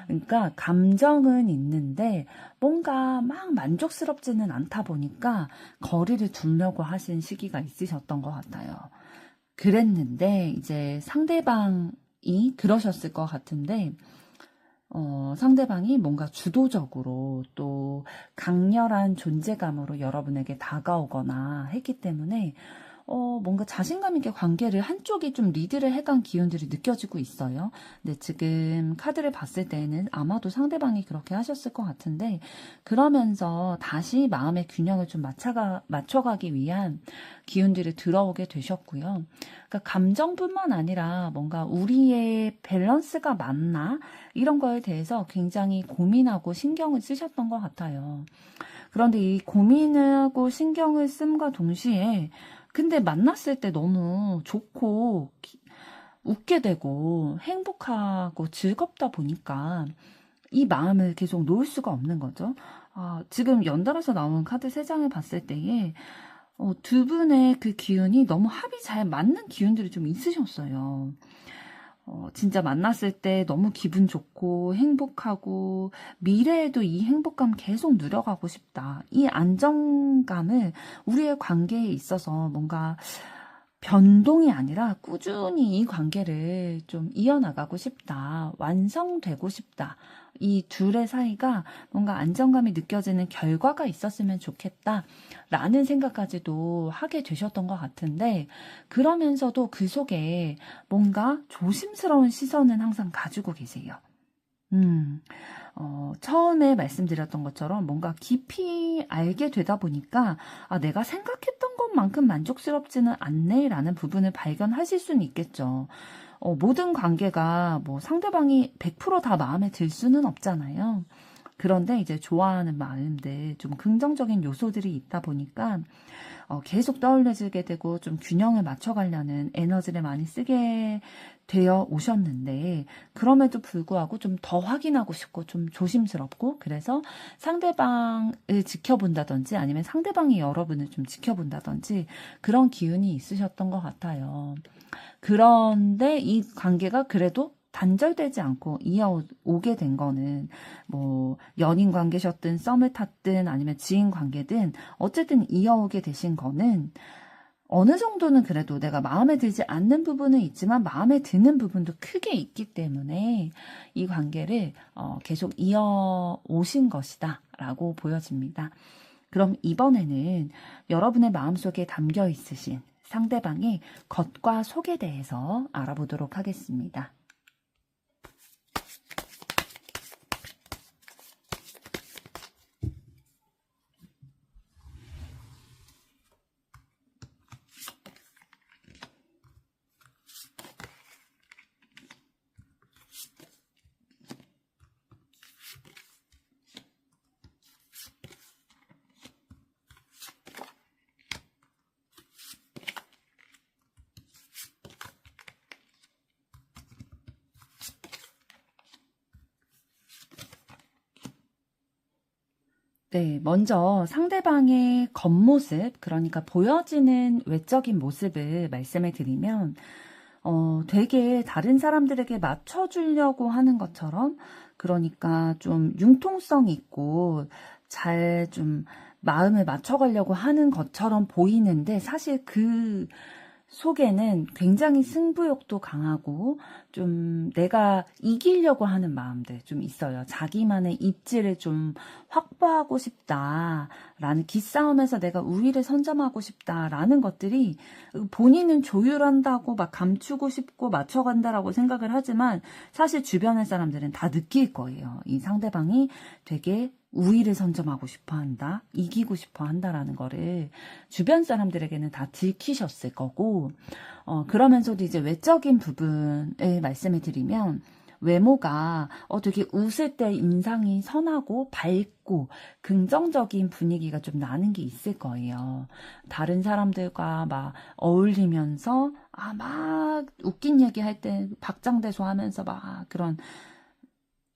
그러니까 감정은 있는데 뭔가 막 만족스럽지는 않다 보니까 거리를 두려고 하신 시기가 있으셨던 것 같아요. 그랬는데 이제 상대방이 그러셨을 것 같은데 상대방이 뭔가 주도적으로 또 강렬한 존재감으로 여러분에게 다가오거나 했기 때문에 뭔가 자신감 있게 관계를 한쪽이 좀 리드를 해간 기운들이 느껴지고 있어요. 근데 지금 카드를 봤을 때는 아마도 상대방이 그렇게 하셨을 것 같은데 그러면서 다시 마음의 균형을 좀 맞춰가기 위한 기운들이 들어오게 되셨고요. 그러니까 감정뿐만 아니라 뭔가 우리의 밸런스가 맞나? 이런 거에 대해서 굉장히 고민하고 신경을 쓰셨던 것 같아요. 그런데 이 고민하고 신경을 씀과 동시에 근데 만났을 때 너무 좋고 웃게 되고 행복하고 즐겁다 보니까 이 마음을 계속 놓을 수가 없는 거죠. 지금 연달아서 나온 카드 3장을 봤을 때에 두 분의 그 기운이 너무 합이 잘 맞는 기운들이 좀 있으셨어요. 진짜 만났을 때 너무 기분 좋고 행복하고 미래에도 이 행복감 계속 누려가고 싶다. 이 안정감을 우리의 관계에 있어서 뭔가 변동이 아니라 꾸준히 이 관계를 좀 이어나가고 싶다. 완성되고 싶다. 이 둘의 사이가 뭔가 안정감이 느껴지는 결과가 있었으면 좋겠다. 라는 생각까지도 하게 되셨던 것 같은데, 그러면서도 그 속에 뭔가 조심스러운 시선은 항상 가지고 계세요. 처음에 말씀드렸던 것처럼 뭔가 깊이 알게 되다 보니까 내가 생각했던 것만큼 만족스럽지는 않네라는 부분을 발견하실 수는 있겠죠. 모든 관계가 뭐 상대방이 100%다 마음에 들 수는 없잖아요. 그런데 이제 좋아하는 마음들, 좀 긍정적인 요소들이 있다 보니까 계속 떠올려지게 되고 좀 균형을 맞춰가려는 에너지를 많이 쓰게 되어 오셨는데 그럼에도 불구하고 좀 더 확인하고 싶고 좀 조심스럽고 그래서 상대방을 지켜본다든지 아니면 상대방이 여러분을 좀 지켜본다든지 그런 기운이 있으셨던 것 같아요. 그런데 이 관계가 그래도 단절되지 않고 이어오게 된 거는 뭐 연인 관계셨든 썸을 탔든 아니면 지인 관계든 어쨌든 이어오게 되신 거는 어느 정도는 그래도 내가 마음에 들지 않는 부분은 있지만 마음에 드는 부분도 크게 있기 때문에 이 관계를 계속 이어오신 것이다 라고 보여집니다. 그럼 이번에는 여러분의 마음속에 담겨 있으신 상대방의 겉과 속에 대해서 알아보도록 하겠습니다. 네, 먼저 상대방의 겉모습, 그러니까 보여지는 외적인 모습을 말씀을 드리면, 되게 다른 사람들에게 맞춰주려고 하는 것처럼, 그러니까 좀 융통성 있고, 잘 좀 마음을 맞춰가려고 하는 것처럼 보이는데 사실 그 속에는 굉장히 승부욕도 강하고 좀 내가 이기려고 하는 마음들 좀 있어요. 자기만의 입지를 좀 확보하고 싶다라는 기싸움에서 내가 우위를 선점하고 싶다라는 것들이 본인은 조율한다고 막 감추고 싶고 맞춰간다라고 생각을 하지만 사실 주변의 사람들은 다 느낄 거예요. 이 상대방이 되게 우위를 선점하고 싶어 한다, 이기고 싶어 한다라는 거를 주변 사람들에게는 다 들키셨을 거고, 그러면서도 이제 외적인 부분을 말씀을 드리면, 외모가 되게 웃을 때 인상이 선하고 밝고 긍정적인 분위기가 좀 나는 게 있을 거예요. 다른 사람들과 막 어울리면서 막 웃긴 얘기할 때 박장대소 하면서 막 그런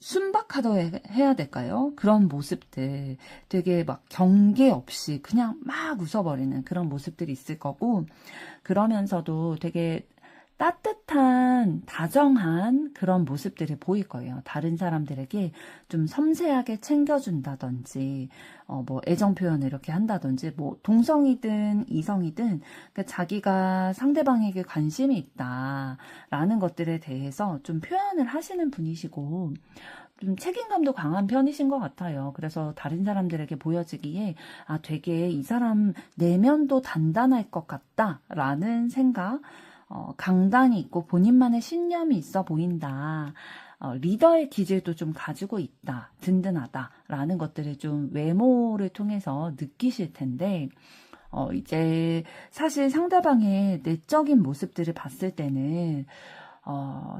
순박하다 해야 될까요? 그런 모습들 되게 막 경계 없이 그냥 막 웃어버리는 그런 모습들이 있을 거고 그러면서도 되게 따뜻한 다정한 그런 모습들이 보일 거예요. 다른 사람들에게 좀 섬세하게 챙겨준다든지 뭐 애정 표현을 이렇게 한다든지 뭐 동성이든 이성이든 그러니까 자기가 상대방에게 관심이 있다라는 것들에 대해서 좀 표현을 하시는 분이시고 좀 책임감도 강한 편이신 것 같아요. 그래서 다른 사람들에게 보여지기에 되게 이 사람 내면도 단단할 것 같다라는 생각, 강단이 있고 본인만의 신념이 있어 보인다. 리더의 기질도 좀 가지고 있다. 든든하다라는 것들을 좀 외모를 통해서 느끼실 텐데 이제 사실 상대방의 내적인 모습들을 봤을 때는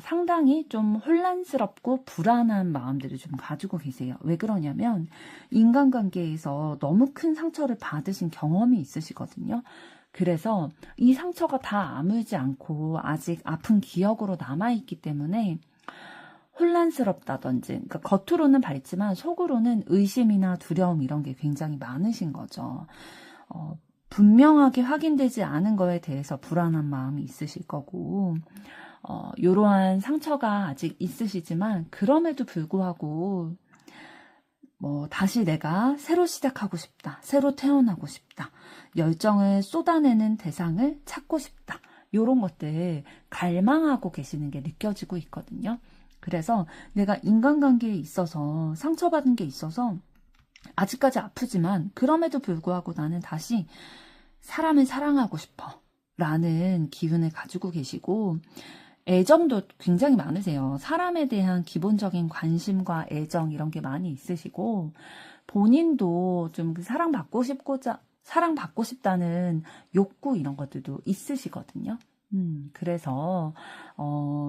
상당히 좀 혼란스럽고 불안한 마음들을 좀 가지고 계세요. 왜 그러냐면 인간관계에서 너무 큰 상처를 받으신 경험이 있으시거든요. 그래서 이 상처가 다 아물지 않고 아직 아픈 기억으로 남아있기 때문에 혼란스럽다든지, 그러니까 겉으로는 밝지만 속으로는 의심이나 두려움 이런 게 굉장히 많으신 거죠. 분명하게 확인되지 않은 거에 대해서 불안한 마음이 있으실 거고, 이러한 상처가 아직 있으시지만, 그럼에도 불구하고, 다시 내가 새로 시작하고 싶다. 새로 태어나고 싶다. 열정을 쏟아내는 대상을 찾고 싶다. 이런 것들 갈망하고 계시는 게 느껴지고 있거든요. 그래서 내가 인간관계에 있어서 상처받은 게 있어서 아직까지 아프지만 그럼에도 불구하고 나는 다시 사람을 사랑하고 싶어 라는 기운을 가지고 계시고 애정도 굉장히 많으세요. 사람에 대한 기본적인 관심과 애정 이런 게 많이 있으시고 본인도 좀 사랑받고 싶다는 욕구 이런 것들도 있으시거든요. 그래서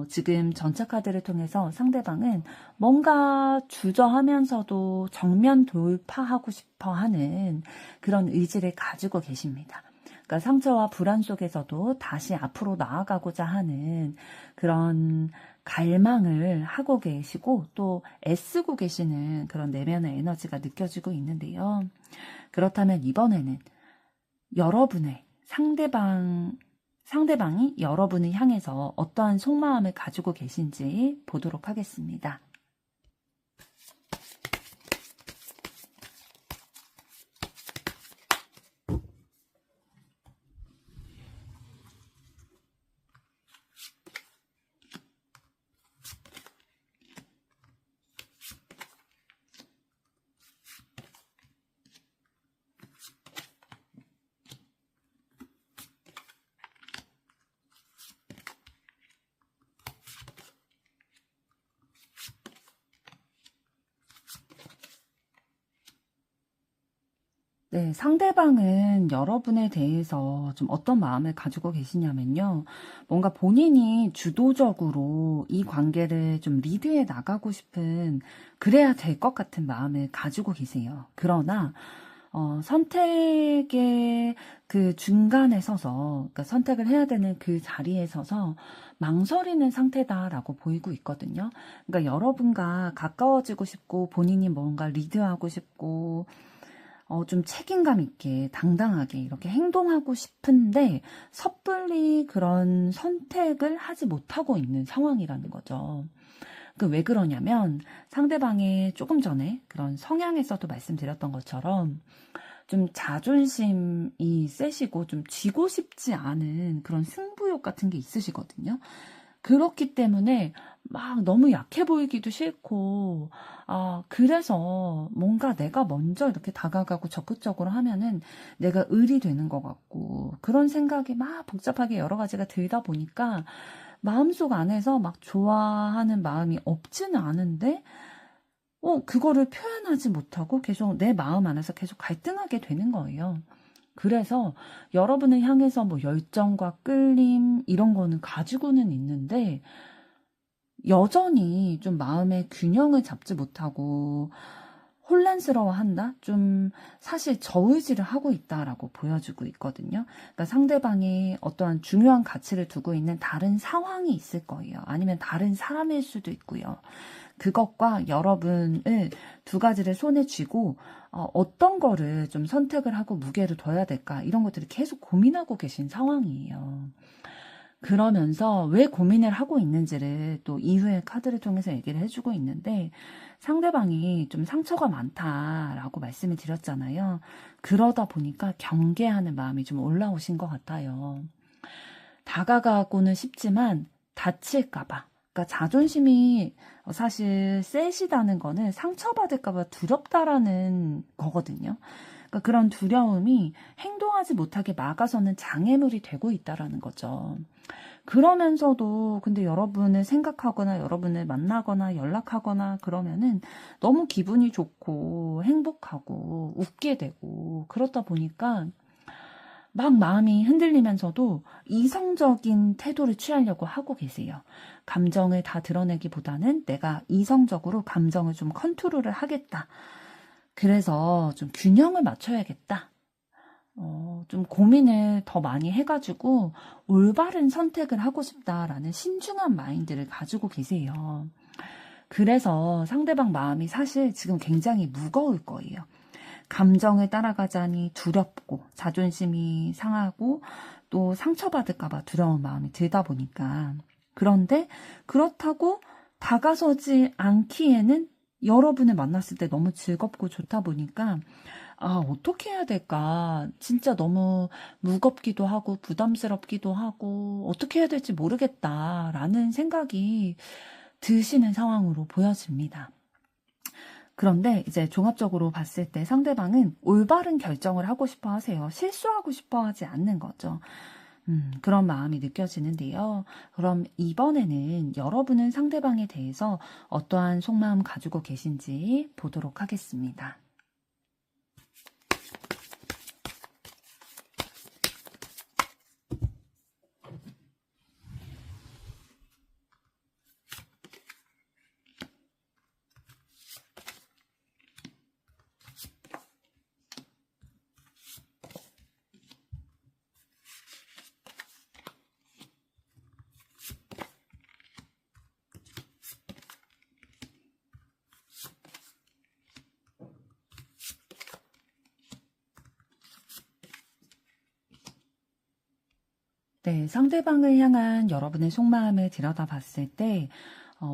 지금 전체 카드를 통해서 상대방은 뭔가 주저하면서도 정면 돌파하고 싶어 하는 그런 의지를 가지고 계십니다. 그러니까 상처와 불안 속에서도 다시 앞으로 나아가고자 하는 그런 갈망을 하고 계시고 또 애쓰고 계시는 그런 내면의 에너지가 느껴지고 있는데요. 그렇다면 이번에는 여러분의 상대방이 여러분을 향해서 어떠한 속마음을 가지고 계신지 보도록 하겠습니다. 네, 상대방은 여러분에 대해서 좀 어떤 마음을 가지고 계시냐면요. 뭔가 본인이 주도적으로 이 관계를 좀 리드해 나가고 싶은, 그래야 될 것 같은 마음을 가지고 계세요. 그러나, 선택의 그 중간에 서서, 그러니까 선택을 해야 되는 그 자리에 서서 망설이는 상태다라고 보이고 있거든요. 그러니까 여러분과 가까워지고 싶고, 본인이 뭔가 리드하고 싶고, 좀 책임감 있게 당당하게 이렇게 행동하고 싶은데 섣불리 그런 선택을 하지 못하고 있는 상황이라는 거죠. 왜 그러냐면 상대방의 조금 전에 그런 성향에서도 말씀드렸던 것처럼 좀 자존심이 세시고 좀 지고 싶지 않은 그런 승부욕 같은 게 있으시거든요. 그렇기 때문에 막 너무 약해 보이기도 싫고, 그래서 뭔가 내가 먼저 이렇게 다가가고 적극적으로 하면은 내가 을이 되는 것 같고, 그런 생각이 막 복잡하게 여러 가지가 들다 보니까 마음속 안에서 막 좋아하는 마음이 없지는 않은데, 그거를 표현하지 못하고 계속 내 마음 안에서 계속 갈등하게 되는 거예요. 그래서 여러분을 향해서 뭐 열정과 끌림 이런 거는 가지고는 있는데 여전히 좀 마음의 균형을 잡지 못하고 혼란스러워한다? 좀 사실 저의지를 하고 있다라고 보여주고 있거든요. 그러니까 상대방이 어떠한 중요한 가치를 두고 있는 다른 상황이 있을 거예요. 아니면 다른 사람일 수도 있고요. 그것과 여러분을 두 가지를 손에 쥐고 어떤 거를 좀 선택을 하고 무게를 둬야 될까 이런 것들을 계속 고민하고 계신 상황이에요. 그러면서 왜 고민을 하고 있는지를 또 이후에 카드를 통해서 얘기를 해주고 있는데 상대방이 좀 상처가 많다라고 말씀을 드렸잖아요. 그러다 보니까 경계하는 마음이 좀 올라오신 것 같아요. 다가가고는 싶지만 다칠까봐. 그러니까 자존심이 사실 세시다는 거는 상처받을까봐 두렵다라는 거거든요. 그러니까 그런 두려움이 행동하지 못하게 막아서는 장애물이 되고 있다라는 거죠. 그러면서도 근데 여러분을 생각하거나 여러분을 만나거나 연락하거나 그러면은 너무 기분이 좋고 행복하고 웃게 되고 그렇다 보니까 막 마음이 흔들리면서도 이성적인 태도를 취하려고 하고 계세요. 감정을 다 드러내기보다는 내가 이성적으로 감정을 좀 컨트롤을 하겠다. 그래서 좀 균형을 맞춰야겠다. 좀 고민을 더 많이 해가지고 올바른 선택을 하고 싶다라는 신중한 마인드를 가지고 계세요. 그래서 상대방 마음이 사실 지금 굉장히 무거울 거예요. 감정을 따라가자니 두렵고 자존심이 상하고 또 상처받을까봐 두려운 마음이 들다 보니까 그런데 그렇다고 다가서지 않기에는 여러분을 만났을 때 너무 즐겁고 좋다 보니까 어떻게 해야 될까? 진짜 너무 무겁기도 하고 부담스럽기도 하고 어떻게 해야 될지 모르겠다라는 생각이 드시는 상황으로 보여집니다. 그런데 이제 종합적으로 봤을 때 상대방은 올바른 결정을 하고 싶어 하세요. 실수하고 싶어 하지 않는 거죠. 그런 마음이 느껴지는데요. 그럼 이번에는 여러분은 상대방에 대해서 어떠한 속마음 가지고 계신지 보도록 하겠습니다. 네, 상대방을 향한 여러분의 속마음을 들여다봤을 때,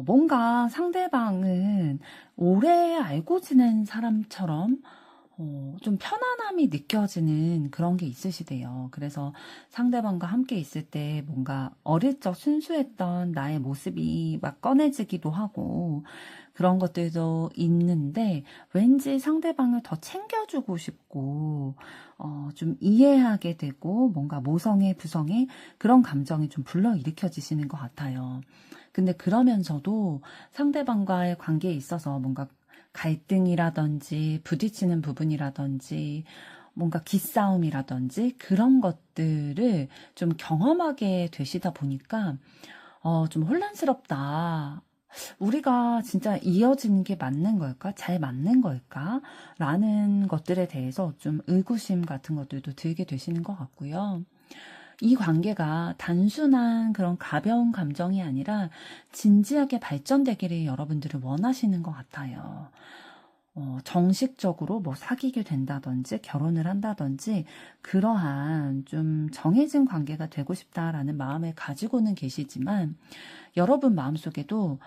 뭔가 상대방은 오래 알고 지낸 사람처럼 좀 편안함이 느껴지는 그런 게 있으시대요. 그래서 상대방과 함께 있을 때 뭔가 어릴 적 순수했던 나의 모습이 막 꺼내지기도 하고 그런 것들도 있는데 왠지 상대방을 더 챙겨주고 싶고 좀 이해하게 되고 뭔가 모성애, 부성애 그런 감정이 좀 불러일으켜지시는 것 같아요. 근데 그러면서도 상대방과의 관계에 있어서 뭔가 갈등이라든지 부딪히는 부분이라든지 뭔가 기싸움이라든지 그런 것들을 좀 경험하게 되시다 보니까 좀 혼란스럽다. 우리가 진짜 이어지는 게 맞는 걸까? 잘 맞는 걸까? 라는 것들에 대해서 좀 의구심 같은 것들도 들게 되시는 것 같고요. 이 관계가 단순한 그런 가벼운 감정이 아니라 진지하게 발전되기를 여러분들은 원하시는 것 같아요. 정식적으로 뭐 사귀게 된다든지 결혼을 한다든지 그러한 좀 정해진 관계가 되고 싶다라는 마음을 가지고는 계시지만 여러분 마음속에도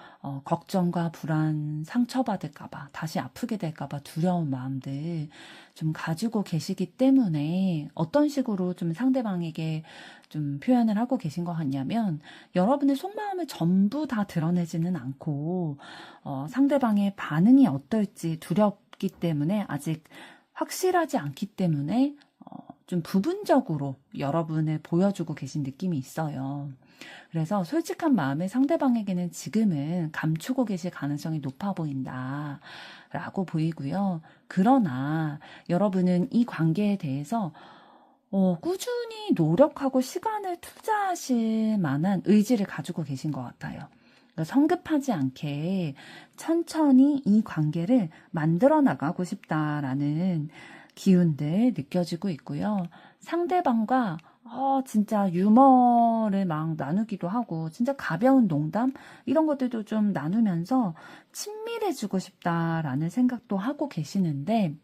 걱정과 불안, 상처받을까봐, 다시 아프게 될까봐 두려운 마음들 좀 가지고 계시기 때문에 어떤 식으로 좀 상대방에게 좀 표현을 하고 계신 것 같냐면 여러분의 속마음을 전부 다 드러내지는 않고 상대방의 반응이 어떨지 두렵기 때문에 아직 확실하지 않기 때문에 좀 부분적으로 여러분을 보여주고 계신 느낌이 있어요. 그래서 솔직한 마음을 상대방에게는 지금은 감추고 계실 가능성이 높아 보인다 라고 보이고요. 그러나 여러분은 이 관계에 대해서 꾸준히 노력하고 시간을 투자하실 만한 의지를 가지고 계신 것 같아요. 그러니까 성급하지 않게 천천히 이 관계를 만들어 나가고 싶다라는 기운들 느껴지고 있고요. 상대방과 진짜 유머를 막 나누기도 하고 진짜 가벼운 농담 이런 것들도 좀 나누면서 친밀해지고 싶다라는 생각도 하고 계시는데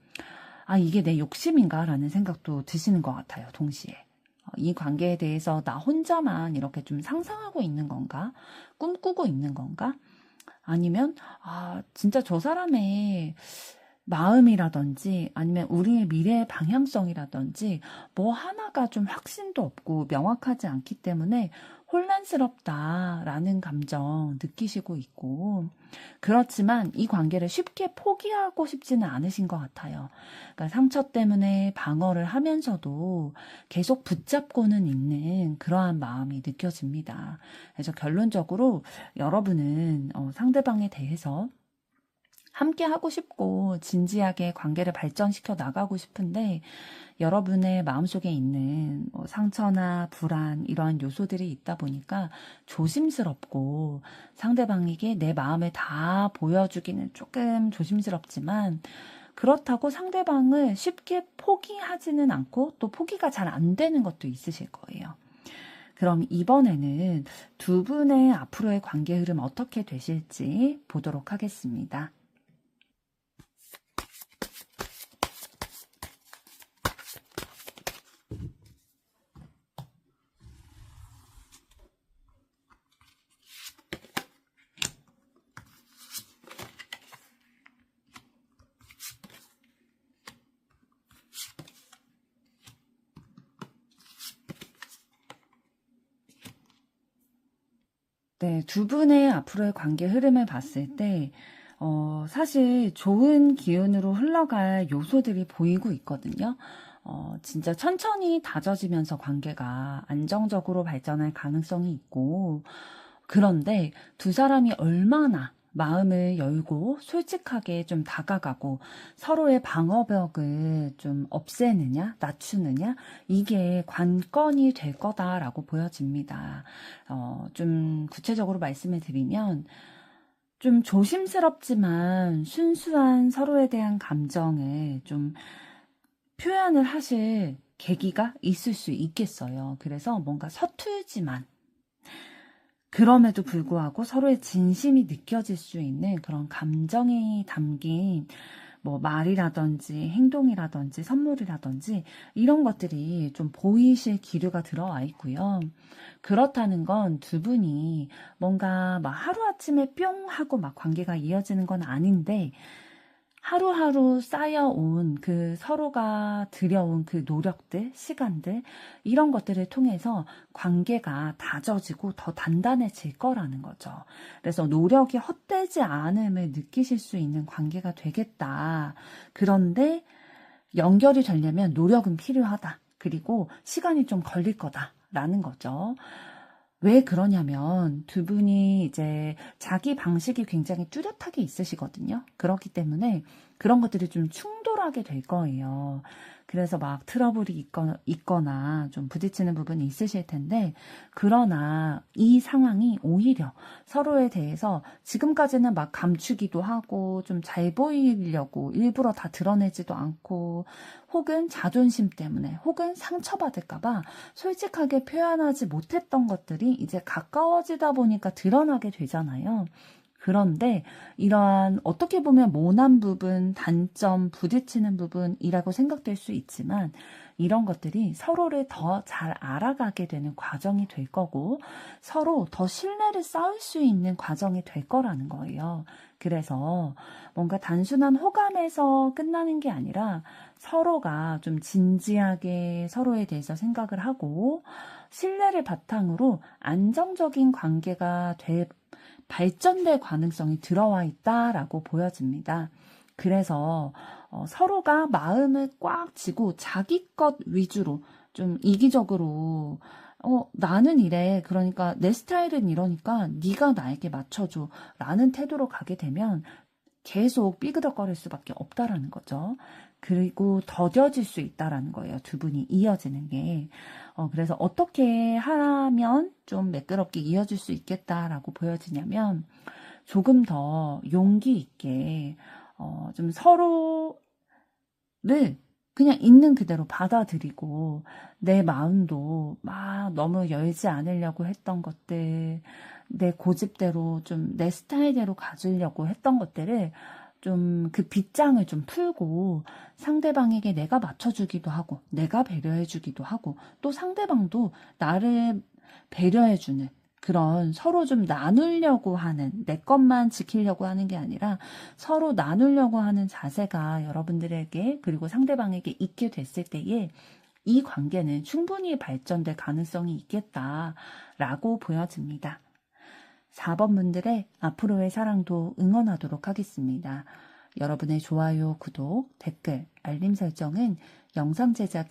이게 내 욕심인가 라는 생각도 드시는 것 같아요. 동시에. 이 관계에 대해서 나 혼자만 이렇게 좀 상상하고 있는 건가? 꿈꾸고 있는 건가? 아니면 진짜 저 사람의 마음이라든지 아니면 우리의 미래의 방향성이라든지 뭐 하나가 좀 확신도 없고 명확하지 않기 때문에 혼란스럽다라는 감정 느끼시고 있고 그렇지만 이 관계를 쉽게 포기하고 싶지는 않으신 것 같아요. 그러니까 상처 때문에 방어를 하면서도 계속 붙잡고는 있는 그러한 마음이 느껴집니다. 그래서 결론적으로 여러분은 상대방에 대해서 함께 하고 싶고 진지하게 관계를 발전시켜 나가고 싶은데 여러분의 마음속에 있는 상처나 불안 이러한 요소들이 있다 보니까 조심스럽고 상대방에게 내 마음을 다 보여주기는 조금 조심스럽지만 그렇다고 상대방을 쉽게 포기하지는 않고 또 포기가 잘 안 되는 것도 있으실 거예요. 그럼 이번에는 두 분의 앞으로의 관계 흐름 어떻게 되실지 보도록 하겠습니다. 네, 두 분의 앞으로의 관계 흐름을 봤을 때, 사실 좋은 기운으로 흘러갈 요소들이 보이고 있거든요. 진짜 천천히 다져지면서 관계가 안정적으로 발전할 가능성이 있고, 그런데 두 사람이 얼마나 마음을 열고 솔직하게 좀 다가가고 서로의 방어벽을 좀 없애느냐, 낮추느냐, 이게 관건이 될 거다라고 보여집니다. 좀 구체적으로 말씀을 드리면, 좀 조심스럽지만 순수한 서로에 대한 감정을 좀 표현을 하실 계기가 있을 수 있겠어요. 그래서 뭔가 서툴지만 그럼에도 불구하고 서로의 진심이 느껴질 수 있는 그런 감정이 담긴 뭐 말이라든지 행동이라든지 선물이라든지 이런 것들이 좀 보이실 기류가 들어와 있고요. 그렇다는 건 두 분이 뭔가 막 하루아침에 뿅 하고 막 관계가 이어지는 건 아닌데 하루하루 쌓여온 그 서로가 들여온 그 노력들, 시간들, 이런 것들을 통해서 관계가 다져지고 더 단단해질 거라는 거죠. 그래서 노력이 헛되지 않음을 느끼실 수 있는 관계가 되겠다. 그런데 연결이 되려면 노력은 필요하다. 그리고 시간이 좀 걸릴 거다라는 거죠. 왜 그러냐면 두 분이 이제 자기 방식이 굉장히 뚜렷하게 있으시거든요. 그렇기 때문에 그런 것들이 좀 충돌하게 될 거예요. 그래서 막 트러블이 있거나 좀 부딪히는 부분이 있으실 텐데 그러나 이 상황이 오히려 서로에 대해서 지금까지는 막 감추기도 하고 좀 잘 보이려고 일부러 다 드러내지도 않고 혹은 자존심 때문에 혹은 상처받을까봐 솔직하게 표현하지 못했던 것들이 이제 가까워지다 보니까 드러나게 되잖아요. 그런데 이러한 어떻게 보면 모난 부분, 단점, 부딪히는 부분이라고 생각될 수 있지만 이런 것들이 서로를 더 잘 알아가게 되는 과정이 될 거고 서로 더 신뢰를 쌓을 수 있는 과정이 될 거라는 거예요. 그래서 뭔가 단순한 호감에서 끝나는 게 아니라 서로가 좀 진지하게 서로에 대해서 생각을 하고 신뢰를 바탕으로 안정적인 관계가 발전될 가능성이 들어와 있다라고 보여집니다. 그래서 서로가 마음을 꽉 쥐고 자기 것 위주로 좀 이기적으로 나는 이래. 그러니까 내 스타일은 이러니까 네가 나에게 맞춰줘. 라는 태도로 가게 되면 계속 삐그덕거릴 수밖에 없다라는 거죠. 그리고 더뎌질 수 있다라는 거예요. 두 분이 이어지는 게. 그래서 어떻게 하면 좀 매끄럽게 이어질 수 있겠다라고 보여지냐면 조금 더 용기 있게 좀 서로를 그냥 있는 그대로 받아들이고 내 마음도 막 너무 열지 않으려고 했던 것들, 내 고집대로 좀 내 스타일대로 가지려고 했던 것들을 좀 그 빗장을 좀 풀고 상대방에게 내가 맞춰주기도 하고 내가 배려해주기도 하고 또 상대방도 나를 배려해주는 그런 서로 좀 나누려고 하는 내 것만 지키려고 하는 게 아니라 서로 나누려고 하는 자세가 여러분들에게 그리고 상대방에게 있게 됐을 때에 이 관계는 충분히 발전될 가능성이 있겠다라고 보여집니다. 4번 분들의 앞으로의 사랑도 응원하도록 하겠습니다. 여러분의 좋아요, 구독, 댓글, 알림 설정은 영상 제작